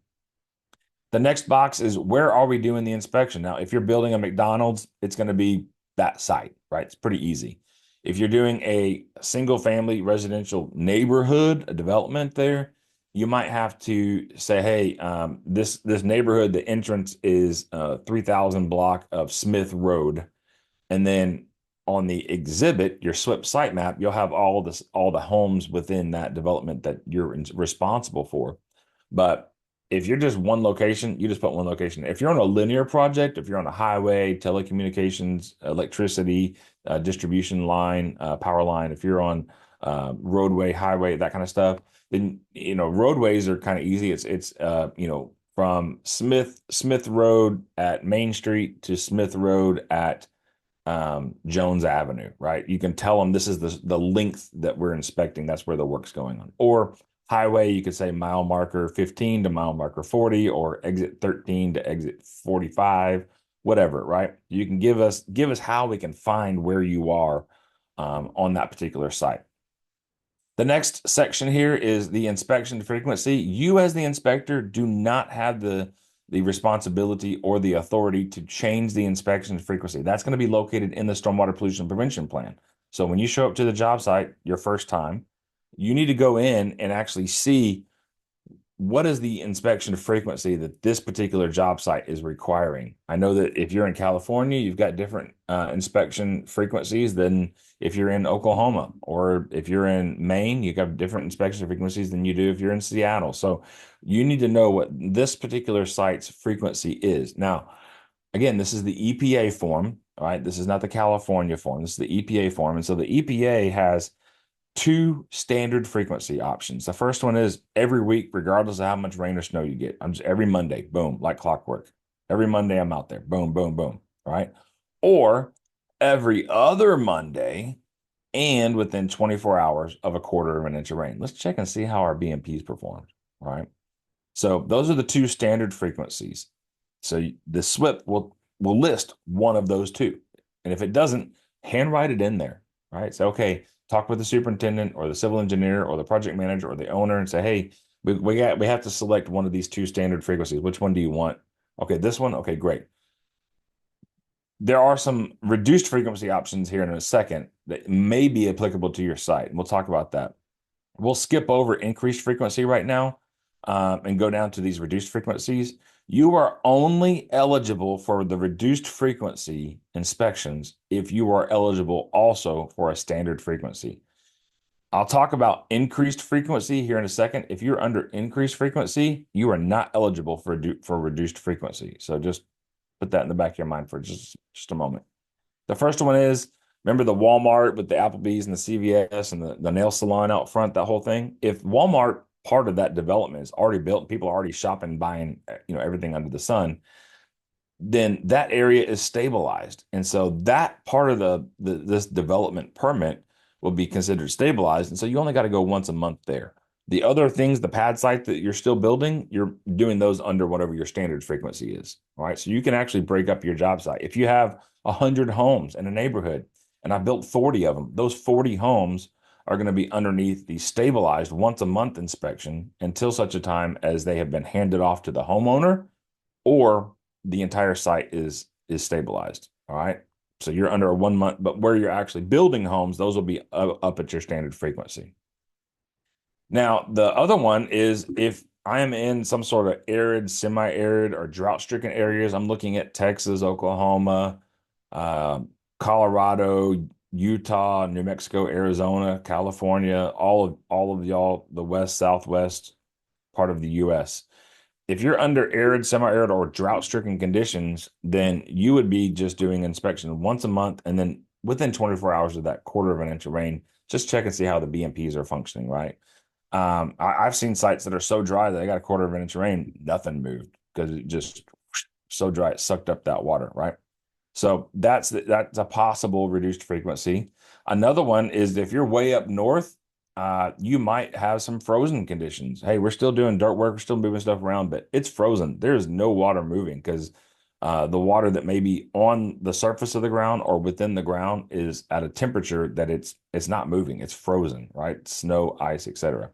The next box is, where are we doing the inspection? Now, if you're building a McDonald's, it's going to be that site, right? It's pretty easy. If you're doing a single family residential neighborhood, a development there, you might have to say, hey, this neighborhood, the entrance is 3000 block of Smith Road. And then on the exhibit, your SWPPP site map, you'll have all the homes within that development that you're responsible for. But if you're just one location, you just put one location. If you're on a linear project, if you're on a highway, telecommunications, electricity, distribution line, power line, if you're on roadway, highway, that kind of stuff, then roadways are kind of easy. It's from Smith Road at Main Street to Smith Road at Jones Avenue, right? You can tell them this is the length that we're inspecting. That's where the work's going on. Or highway, you could say mile marker 15 to mile marker 40, or exit 13 to exit 45, whatever, right? You can give us how we can find where you are on that particular site. The next section here is the inspection frequency. You, as the inspector, do not have the responsibility or the authority to change the inspection frequency. That's going to be located in the stormwater pollution prevention plan. So when you show up to the job site your first time, you need to go in and actually see what is the inspection frequency that this particular job site is requiring. I know that if you're in California, you've got different inspection frequencies than if you're in Oklahoma, or if you're in Maine, you have different inspection frequencies than you do if you're in Seattle. So you need to know what this particular site's frequency is. Now, again, this is the EPA form, all right? This is not the California form. This is the EPA form. And so the EPA has 2 standard frequency options. The first one is every week, regardless of how much rain or snow you get. I'm just every Monday, boom, like clockwork. Every Monday I'm out there, boom, boom, boom, right? Or every other Monday and within 24 hours of a quarter of an inch of rain. Let's check and see how our BMPs performed, right? So those are the 2 standard frequencies. So the SWPPP will list one of those 2. And if it doesn't, handwrite it in there, right? So, okay, talk with the superintendent or the civil engineer or the project manager or the owner and say, hey, we have to select one of these 2 standard frequencies. Which one do you want? Okay, this one. Okay, great. There are some reduced frequency options here in a second that may be applicable to your site. And we'll talk about that. We'll skip over increased frequency right now and go down to these reduced frequencies. You are only eligible for the reduced frequency inspections if you are eligible also for a standard frequency. I'll talk about increased frequency here in a second. If you're under increased frequency, you are not eligible for reduced frequency. So just put that in the back of your mind for just a moment. The first one is, remember the Walmart with the Applebee's and the CVS and the nail salon out front, that whole thing? If Walmart part of that development is already built, people are already shopping, buying, everything under the sun, then that area is stabilized. And so that part of this development permit will be considered stabilized. And so you only got to go once a month there. The other things, the pad site that you're still building, you're doing those under whatever your standard frequency is. All right. So you can actually break up your job site. If you have 100 homes in a neighborhood and I built 40 of them, those 40 homes are going to be underneath the stabilized once a month inspection until such a time as they have been handed off to the homeowner or the entire site is stabilized. All right. So you're under a 1 month, but where you're actually building homes, those will be up at your standard frequency. Now, the other one is if I am in some sort of arid, semi-arid, or drought-stricken areas, I'm looking at Texas, Oklahoma, Colorado, Utah, New Mexico, Arizona, California, all of y'all, the west, southwest part of the US. If you're under arid, semi-arid, or drought-stricken conditions, then you would be just doing inspection once a month, and then within 24 hours of that quarter of an inch of rain, just check and see how the BMPs are functioning, right? I've seen sites that are so dry that they got a quarter of an inch of rain, nothing moved because it just so dry, it sucked up that water, right? So that's a possible reduced frequency. Another one is if you're way up north, you might have some frozen conditions. Hey, we're still doing dirt work, we're still moving stuff around, but it's frozen. There's no water moving because the water that may be on the surface of the ground or within the ground is at a temperature that it's not moving. It's frozen, right? Snow, ice, etc.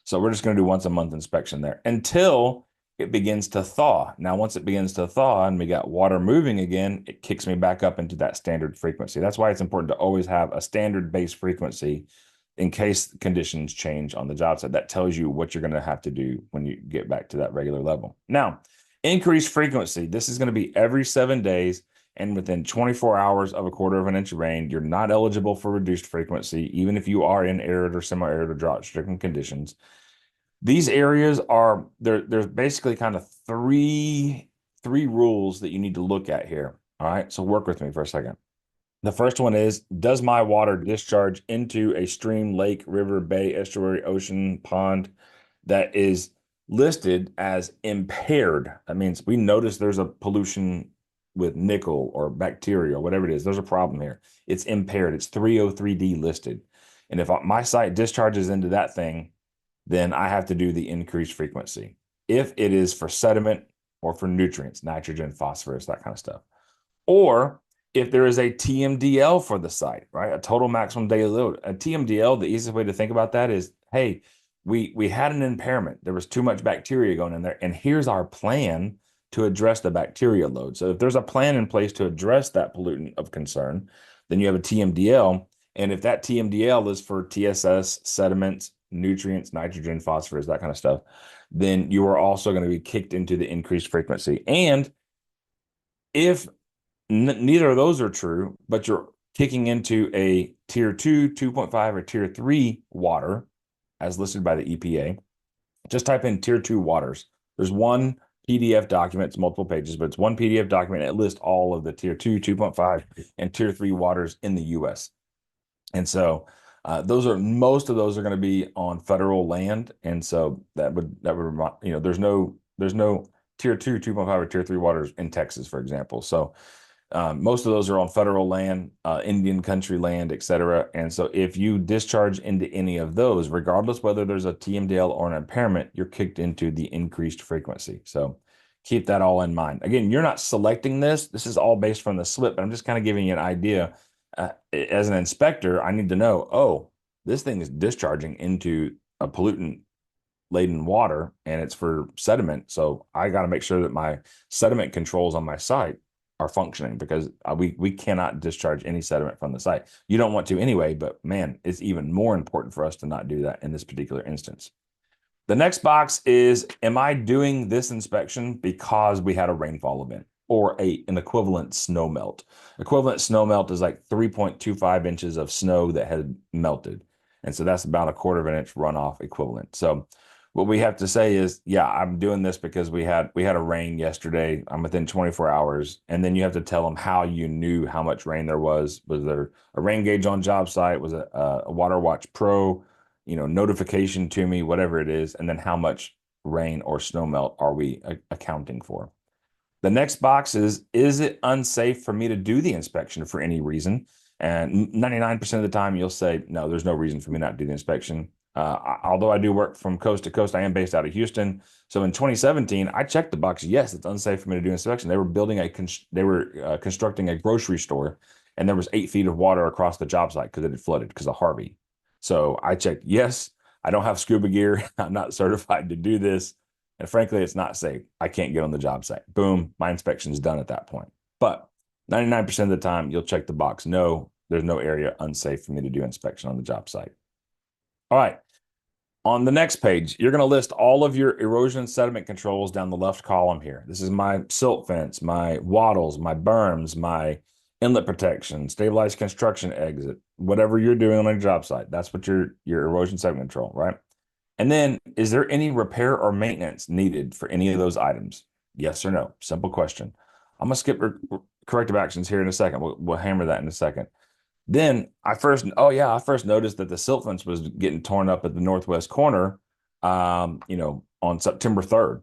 So we're just going to do once a month inspection there until it begins to thaw. Now, once it begins to thaw and we got water moving again, it kicks me back up into that standard frequency. That's why it's important to always have a standard base frequency in case conditions change on the job site. That tells you what you're going to have to do when you get back to that regular level. Now, increased frequency. This is going to be every 7 days and within 24 hours of a quarter of an inch of rain. You're not eligible for reduced frequency, even if you are in arid or semi-arid or drought-stricken conditions. These areas are there's basically kind of three rules that you need to look at here. All right, so work with me for a second. The first one is, does my water discharge into a stream, lake, river, bay, estuary, ocean, pond that is listed as impaired? That means we notice there's a pollution with nickel or bacteria or whatever it is. There's a problem here. It's impaired. It's 303D listed. And if my site discharges into that thing, then I have to do the increased frequency. If it is for sediment or for nutrients, nitrogen, phosphorus, that kind of stuff. Or if there is a TMDL for the site, right? A total maximum daily load. A TMDL, the easiest way to think about that is, hey, we had an impairment. There was too much bacteria going in there, and here's our plan to address the bacteria load. So if there's a plan in place to address that pollutant of concern, then you have a TMDL. And if that TMDL is for TSS, sediments, nutrients, nitrogen, phosphorus, that kind of stuff, then you are also going to be kicked into the increased frequency. And if neither of those are true, but you're kicking into a tier 2, 2.5, or tier 3 water, as listed by the EPA, just type in tier 2 waters. There's one PDF document, it's multiple pages, but it's one PDF document. It lists all of the tier 2, 2.5, and tier 3 waters in the US. And so most of those are going to be on federal land. And so that would there's no tier 2, 2.5, or tier 3 waters in Texas, for example. So most of those are on federal land, Indian country land, etc. And so if you discharge into any of those, regardless whether there's a TMDL or an impairment, you're kicked into the increased frequency. So keep that all in mind. Again, you're not selecting this. This is all based from the SWPPP, but I'm just kind of giving you an idea. As an inspector, I need to know, oh, this thing is discharging into a pollutant laden water and it's for sediment. So I got to make sure that my sediment controls on my site are functioning because we cannot discharge any sediment from the site. You don't want to anyway, but man, it's even more important for us to not do that in this particular instance. The next box is, am I doing this inspection because we had a rainfall event or an equivalent snow melt? Equivalent snow melt is like 3.25 inches of snow that had melted. And so that's about a quarter of an inch runoff equivalent. So what we have to say is, yeah, I'm doing this because we had a rain yesterday. I'm within 24 hours. And then you have to tell them how you knew how much rain there was. Was there a rain gauge on job site? Was it a Water Watch Pro? Notification to me, whatever it is, and then how much rain or snow melt are we accounting for? The next box is it unsafe for me to do the inspection for any reason? And 99% of the time, you'll say, no, there's no reason for me not to do the inspection. Although I do work from coast to coast, I am based out of Houston. So in 2017, I checked the box. Yes, it's unsafe for me to do inspection. They were constructing a grocery store, and there was 8 feet of water across the job site because it had flooded because of Harvey. So I checked, yes, I don't have scuba gear. I'm not certified to do this. And frankly, it's not safe. I can't get on the job site. Boom, my inspection is done at that point. But 99% of the time, you'll check the box. No, there's no area unsafe for me to do inspection on the job site. All right. On the next page, you're going to list all of your erosion sediment controls down the left column here. This is my silt fence, my wattles, my berms, my inlet protection, stabilized construction exit, whatever you're doing on a job site. That's what your erosion sediment control, right? And then, is there any repair or maintenance needed for any of those items? Yes or no? Simple question. I'm going to skip corrective actions here in a second. We'll hammer that in a second. Then I first noticed that the silt fence was getting torn up at the northwest corner, on September 3rd,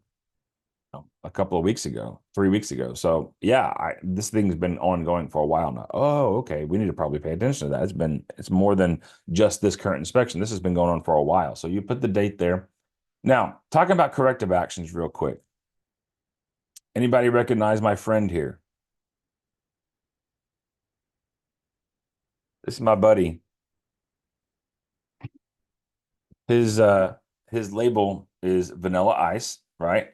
a couple of weeks ago, 3 weeks ago. So yeah, this thing's been ongoing for a while now. Oh, okay. We need to probably pay attention to that. It's more than just this current inspection. This has been going on for a while. So you put the date there. Now, talking about corrective actions real quick. Anybody recognize my friend here? This is my buddy. His label is Vanilla Ice, right?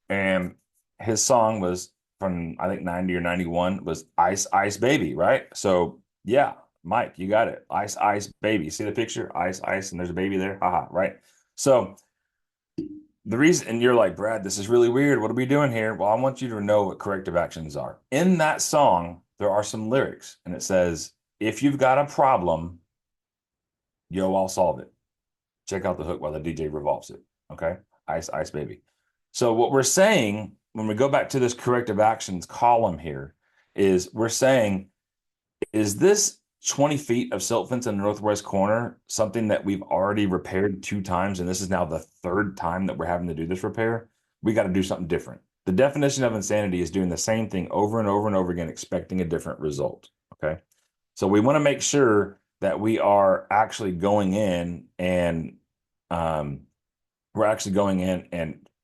And his song was from, I think, 90 or 91, was Ice Ice Baby, right? So yeah, Mike, you got it. Ice Ice Baby. See the picture? Ice Ice, and there's a baby there. Haha, right? So the reason, and you're like, Brad, this is really weird. What are we doing here? Well, I want you to know what corrective actions are. In that song, there are some lyrics, and it says, if you've got a problem, yo, I'll solve it. Check out the hook while the DJ revolves it. Okay. Ice, ice, baby. So what we're saying when we go back to this corrective actions column here is we're saying, is this 20 feet of silt fence in the northwest corner something that we've already repaired 2 times, and this is now the 3rd time that we're having to do this repair? We got to do something different. The definition of insanity is doing the same thing over and over and over again, expecting a different result. Okay. So we want to make sure that we are actually going in and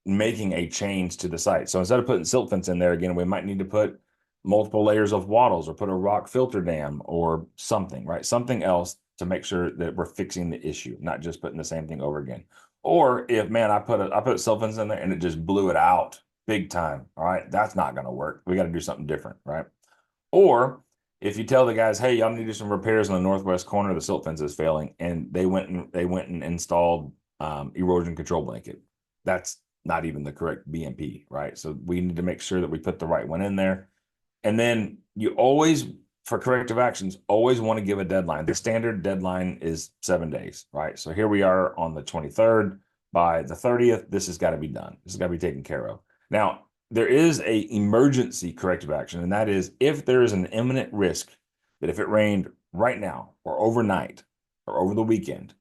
making a change to the site. So instead of putting silt fence in there again, we might need to put multiple layers of wattles or put a rock filter dam or something, right? Something else to make sure that we're fixing the issue, not just putting the same thing over again. Or if, man, I put silt fence in there and it just blew it out big time. All right, that's not going to work. We got to do something different, right? Or if you tell the guys, hey, y'all need to do some repairs on the northwest corner, the silt fence is failing, and they went and installed erosion control blanket. That's not even the correct BMP, right? So we need to make sure that we put the right one in there. And then you always, for corrective actions, always want to give a deadline. The standard deadline is 7 days, right? So here we are on the 23rd. By the 30th, this has got to be done. This has got to be taken care of. Now, there is a emergency corrective action, and that is if there is an imminent risk that if it rained right now or overnight or over the weekend,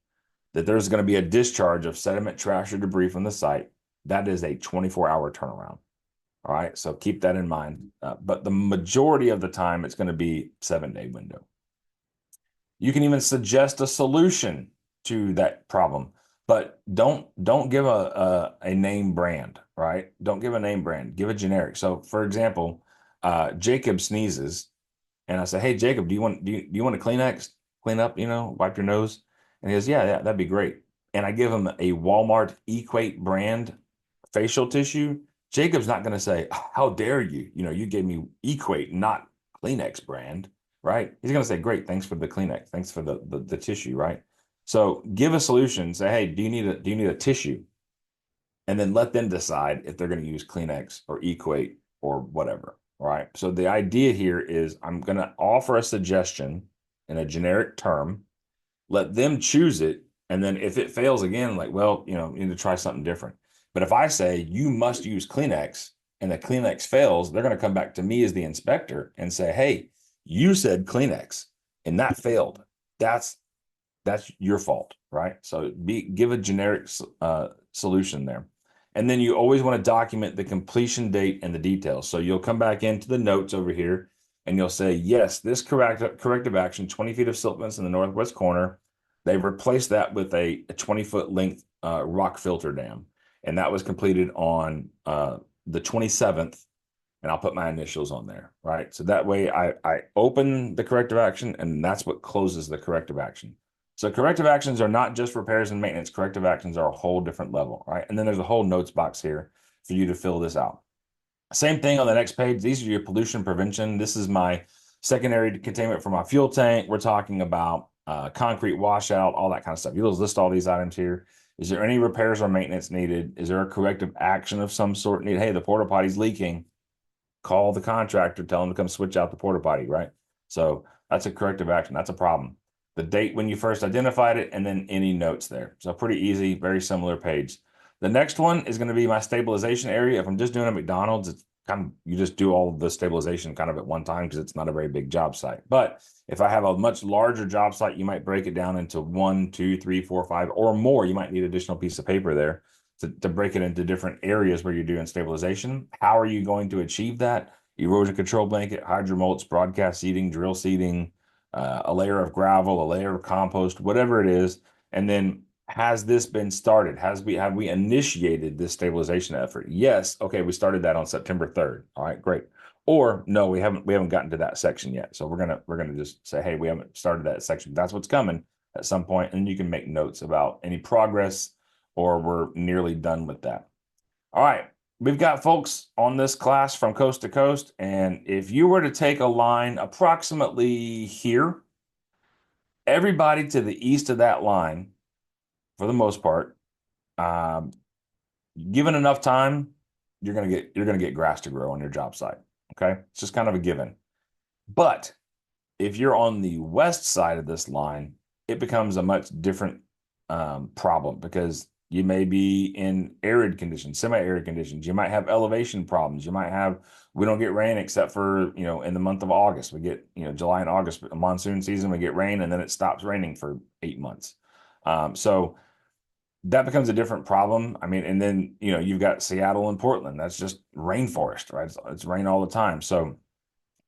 that there's going to be a discharge of sediment, trash, or debris from the site, that is a 24-hour turnaround. All right, so keep that in mind. But the majority of the time, it's going to be 7-day window. You can even suggest a solution to that problem, but don't give a name brand, right? Don't give a name brand. Give a generic. So, for example, Jacob sneezes, and I say, "Hey, Jacob, do you want a Kleenex? Clean up, wipe your nose." And he goes, "Yeah, that'd be great." And I give him a Walmart Equate brand facial tissue. Jacob's not going to say, "How dare you? You gave me Equate, not Kleenex brand," right? He's going to say, "Great, thanks for the Kleenex, thanks for the tissue," right? So give a solution. Say, "Hey, do you need a tissue?" and then let them decide if they're going to use Kleenex or Equate or whatever. All right. So the idea here is I'm going to offer a suggestion in a generic term, let them choose it. And then if it fails again, like, well, you need to try something different. But if I say you must use Kleenex and the Kleenex fails, they're going to come back to me as the inspector and say, hey, you said Kleenex and that failed. That's your fault, right? So give a generic solution there. And then you always want to document the completion date and the details. So you'll come back into the notes over here and you'll say, yes, this corrective action, 20 feet of silt fence in the northwest corner, they've replaced that with a 20-foot length rock filter dam. And that was completed on the 27th. And I'll put my initials on there, right? So that way I open the corrective action and that's what closes the corrective action. So corrective actions are not just repairs and maintenance. Corrective actions are a whole different level, right? And then there's a whole notes box here for you to fill this out. Same thing on the next page. These are your pollution prevention. This is my secondary containment for my fuel tank. We're talking about concrete washout, all that kind of stuff. You'll list all these items here. Is there any repairs or maintenance needed? Is there a corrective action of some sort needed? Hey, the porta potty's leaking. Call the contractor, tell them to come switch out the porta potty, right? So that's a corrective action. That's a problem. The date when you first identified it, and then any notes there. So pretty easy, very similar page. The next one is going to be my stabilization area. If I'm just doing a McDonald's, it's kind of, you just do all of the stabilization kind of at one time because it's not a very big job site. But if I have a much larger job site, you might break it down into 1, 2, 3, 4, 5, or more. You might need an additional piece of paper there to break it into different areas where you're doing stabilization. How are you going to achieve that? Erosion control blanket, hydromulch, broadcast seeding, drill seeding, a layer of gravel, a layer of compost, whatever it is. And then has this been started? Have we initiated this stabilization effort? Yes. Okay, we started that on September 3rd. All right, great. Or no, we haven't gotten to that section yet. So we're gonna just say, hey, we haven't started that section. That's what's coming at some point, and you can make notes about any progress or we're nearly done with that. All right. We've got folks on this class from coast to coast. And if you were to take a line approximately here, everybody to the east of that line, for the most part, given enough time, you're gonna get grass to grow on your job site. Okay. It's just kind of a given. But if you're on the west side of this line, it becomes a much different problem because you may be in arid conditions, semi-arid conditions. You might have elevation problems. We don't get rain except for, in the month of August. We get, July and August, monsoon season, we get rain and then it stops raining for 8 months. So that becomes a different problem. I mean, and then, you've got Seattle and Portland. That's just rainforest, right? It's rain all the time. So,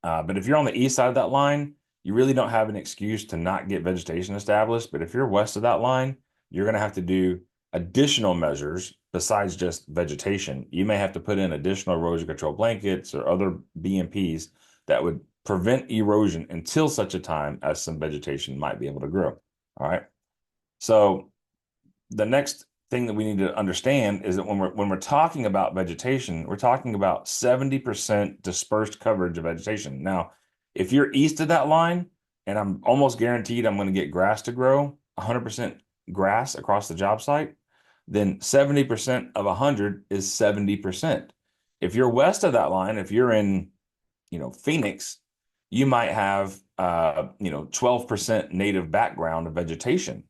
but if you're on the east side of that line, you really don't have an excuse to not get vegetation established. But if you're west of that line, you're going to have to do additional measures besides just vegetation. You may have to put in additional erosion control blankets or other BMPs that would prevent erosion until such a time as some vegetation might be able to grow. All right. So the next thing that we need to understand is that when we're talking about vegetation, we're talking about 70% dispersed coverage of vegetation. Now, if you're east of that line, and I'm almost guaranteed I'm going to get grass to grow, 100% grass across the job site, then 70% of 100 is 70%. If you're west of that line, if you're in, Phoenix, you might have, 12% native background of vegetation,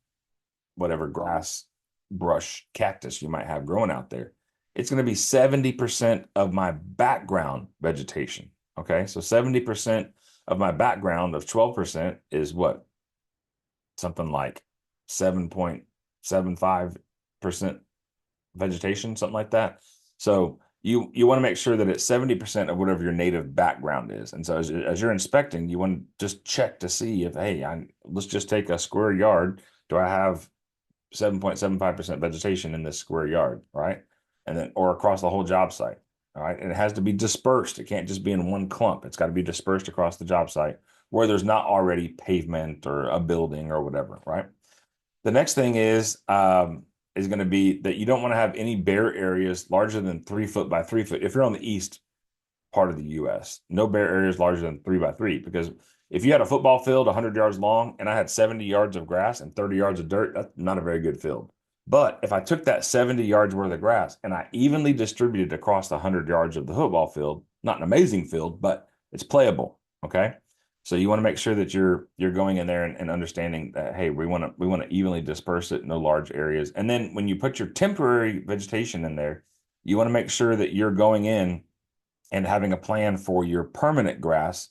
whatever grass, brush, cactus you might have growing out there. It's going to be 70% of my background vegetation. Okay. So 70% of my background of 12% is what? Something like 7.75% vegetation, something like that. So you want to make sure that it's 70% of whatever your native background is. And so as you're inspecting, you want to just check to see if, hey, let's just take a square yard. Do I have 7.75% vegetation in this square yard, right? And then, or across the whole job site, all right? And it has to be dispersed. It can't just be in one clump. It's got to be dispersed across the job site where there's not already pavement or a building or whatever, right? The next thing is going to be that you don't want to have any bare areas larger than 3 foot by 3 foot. If you're on the east part of the U.S., no bare areas larger than 3 by 3, because if you had a football field 100 yards long and I had 70 yards of grass and 30 yards of dirt, that's not a very good field. But if I took that 70 yards worth of grass and I evenly distributed across the 100 yards of the football field, not an amazing field, but it's playable. Okay. So you want to make sure that you're going in there and understanding that, hey, we want to evenly disperse it, no large areas. And then when you put your temporary vegetation in there, you want to make sure that you're going in and having a plan for your permanent grass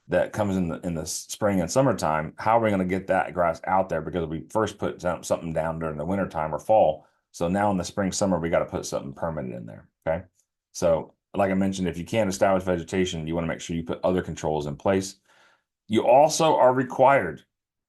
that comes in the spring and summertime. How are we going to get that grass out there? Because we first put something down during the wintertime or fall. So now in the spring, summer, we got to put something permanent in there. Okay. So like I mentioned, if you can't establish vegetation, you want to make sure you put other controls in place. You also are required.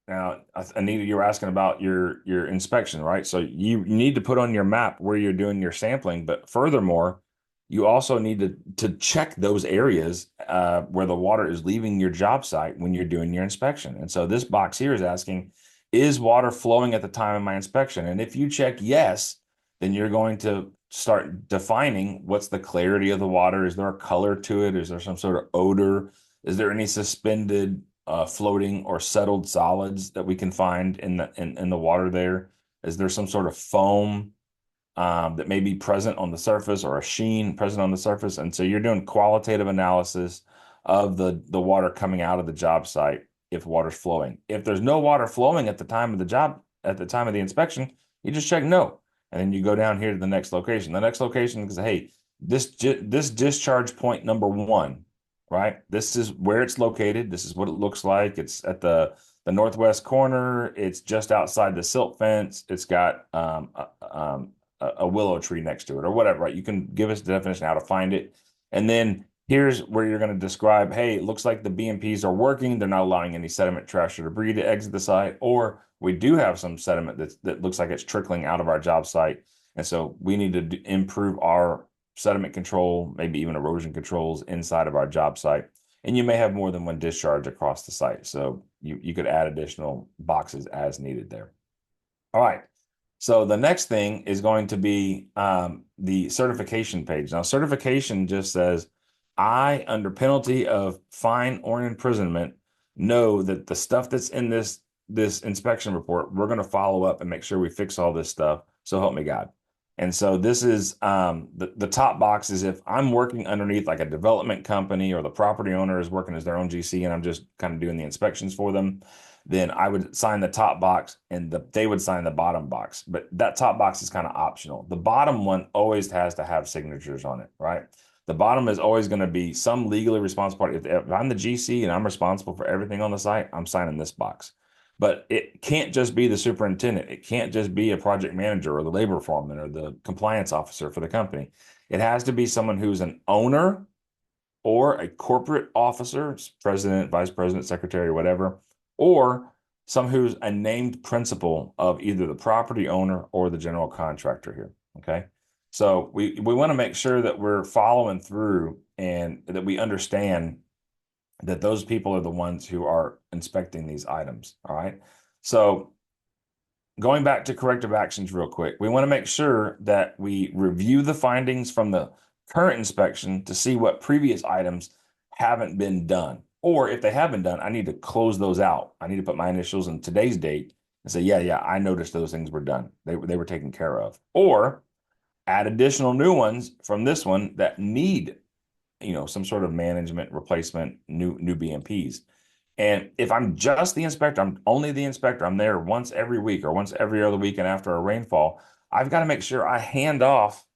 Now, Anita, you were asking about your inspection, right? So you need to put on your map where you're doing your sampling, but furthermore, you also need to check those areas where the water is leaving your job site when you're doing your inspection. And so this box here is asking, is water flowing at the time of my inspection? And if you check yes, then you're going to start defining what's the clarity of the water. Is there a color to it? Is there some sort of odor? Is there any suspended floating or settled solids that we can find in the water there? Is there some sort of foam that may be present on the surface or a sheen present on the surface? And so you're doing qualitative analysis of the water coming out of the job site if water's flowing. If there's no water flowing at the time of the job, at the time of the inspection, you just check no. And then you go down here to the next location. The next location is, hey, this discharge point number 1, right? This is where it's located. This is what it looks like. It's at the northwest corner. It's just outside the silt fence. It's got a willow tree next to it or whatever, right? You can give us the definition of how to find it. And then here's where you're going to describe, hey, it looks like the BMPs are working. They're not allowing any sediment, trash, or debris to exit the site. Or we do have some sediment that looks like it's trickling out of our job site. And so we need to improve our sediment control, maybe even erosion controls inside of our job site. And you may have more than one discharge across the site. So you could add additional boxes as needed there. All right. So the next thing is going to be the certification page. Now, certification just says, I, under penalty of fine or imprisonment, know that the stuff that's in this inspection report, we're going to follow up and make sure we fix all this stuff. So help me God. And so this is the top box is if I'm working underneath like a development company or the property owner is working as their own GC and I'm just kind of doing the inspections for them, then I would sign the top box and they would sign the bottom box. But that top box is kind of optional. The bottom one always has to have signatures on it, right? The bottom is always going to be some legally responsible party. If I'm the GC and I'm responsible for everything on the site, I'm signing this box. But it can't just be the superintendent. It can't just be a project manager or the labor foreman or the compliance officer for the company. It has to be someone who's an owner or a corporate officer, president, vice president, secretary, whatever, or some who's a named principal of either the property owner or the general contractor here. Okay. So we want to make sure that we're following through and that we understand that those people are the ones who are inspecting these items. All right. So going back to corrective actions real quick, we want to make sure that we review the findings from the current inspection to see what previous items haven't been done. Or if they have been done, I need to close those out. I need to put my initials in today's date and say, yeah, I noticed those things were done. They were taken care of. Or add additional new ones from this one that need, some sort of management replacement, new BMPs. And if I'm just the inspector, I'm only the inspector, I'm there once every week or once every other weekend after a rainfall, I've got to make sure I hand off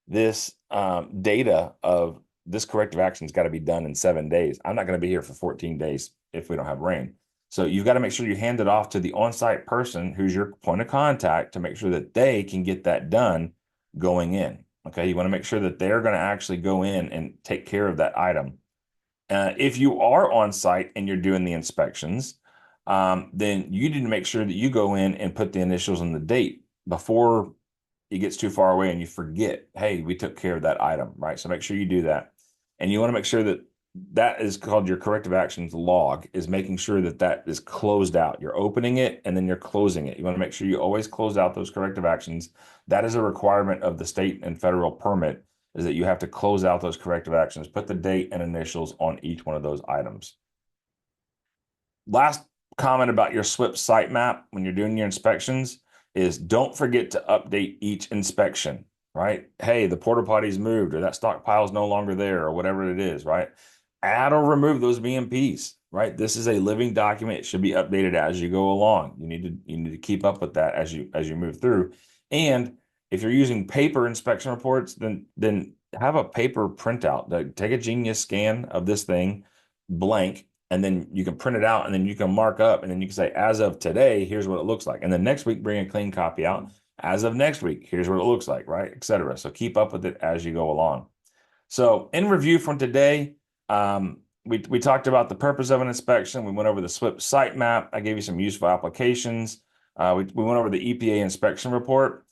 this data of this corrective action's got to be done in 7 days. I'm not going to be here for 14 days if we don't have rain. So you've got to make sure you hand it off to the on-site person who's your point of contact to make sure that they can get that done going in. Okay, you want to make sure that they're going to actually go in and take care of that item. If you are on site and you're doing the inspections, then you need to make sure that you go in and put the initials and the date before it gets too far away and you forget, hey, we took care of that item, right? So make sure you do that. And you want to make sure that that is called your corrective actions log, is making sure that that is closed out. You're opening it and then you're closing it. You want to make sure you always close out those corrective actions. That is a requirement of the state and federal permit, is that you have to close out those corrective actions, put the date and initials on each one of those items. Last comment about your SWIP site map when you're doing your inspections is don't forget to update each inspection, right? Hey, the porta potty's moved, or that stockpile is no longer there, or whatever it is, right? Add or remove those BMPs, right? This is a living document. It should be updated as you go along. You need to keep up with that as you move through. And if you're using paper inspection reports, then have a paper printout. Take a Genius scan of this thing, blank, and then you can print it out, and then you can mark up, and then you can say, as of today, here's what it looks like. And then next week, bring a clean copy out. As of next week, here's what it looks like, right? Et cetera. So keep up with it as you go along. So in review from today, we talked about the purpose of an inspection. We went over the SWPPP site map. I gave you some useful applications. We went over the EPA inspection report.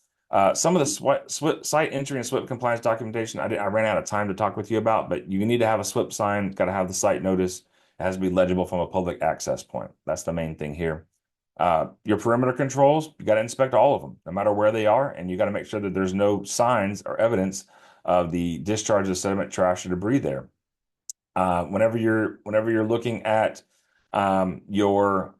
Some of the SWPPP site entry and SWPPP compliance documentation, I ran out of time to talk with you about, but you need to have a SWPPP sign, got to have the site notice. It has to be legible from a public access point. That's the main thing here. Your perimeter controls, you got to inspect all of them, no matter where they are, and you got to make sure that there's no signs or evidence of the discharge of sediment, trash, or debris there. Whenever you're looking at your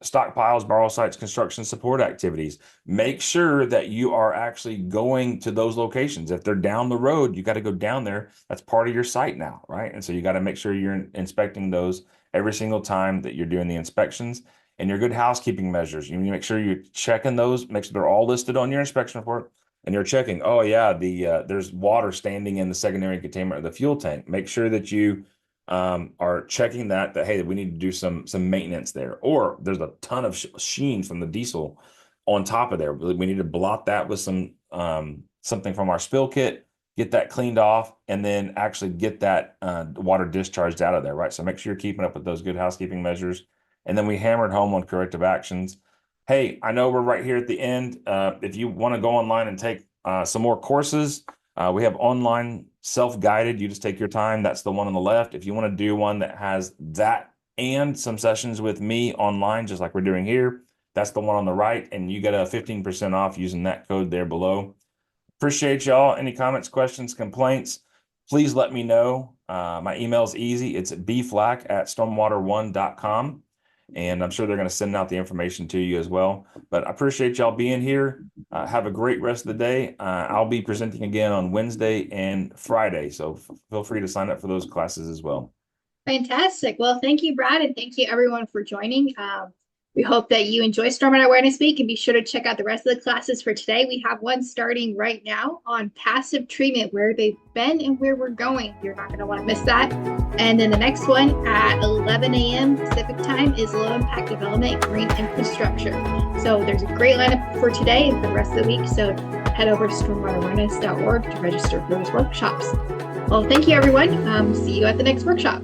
stockpiles, borrow sites, construction support activities, make sure that you are actually going to those locations. If they're down the road, you got to go down there. That's part of your site now, right? And so you got to make sure you're inspecting those every single time that you're doing the inspections. And your good housekeeping measures, you need to make sure you're checking those, make sure they're all listed on your inspection report. And you're checking, oh yeah, there's water standing in the secondary containment of the fuel tank. Make sure that you are checking that hey, we need to do some maintenance there. Or there's a ton of sheen from the diesel on top of there. We need to blot that with some something from our spill kit, get that cleaned off, and then actually get that water discharged out of there, right? So make sure you're keeping up with those good housekeeping measures. And then we hammered home on corrective actions. Hey, I know we're right here at the end. If you want to go online and take some more courses, we have online self-guided. You just take your time. That's the one on the left. If you want to do one that has that and some sessions with me online, just like we're doing here, that's the one on the right. And you get a 15% off using that code there below. Appreciate y'all. Any comments, questions, complaints, please let me know. My email is easy. It's bflack@stormwaterone.com. And I'm sure they're going to send out the information to you as well. But I appreciate y'all being here. Have a great rest of the day. I'll be presenting again on Wednesday and Friday. So feel free to sign up for those classes as well.
Fantastic. Well, thank you, Brad, and thank you everyone for joining. We hope that you enjoy Stormwater Awareness Week, and be sure to check out the rest of the classes for today. We have one starting right now on passive treatment, where they've been and where we're going. You're not going to want to miss that. And then the next one at 11 a.m. Pacific time is low impact development and green infrastructure. So there's a great lineup for today and for the rest of the week. So head over to stormwaterawareness.org to register for those workshops. Well, thank you, everyone. See you at the next workshop.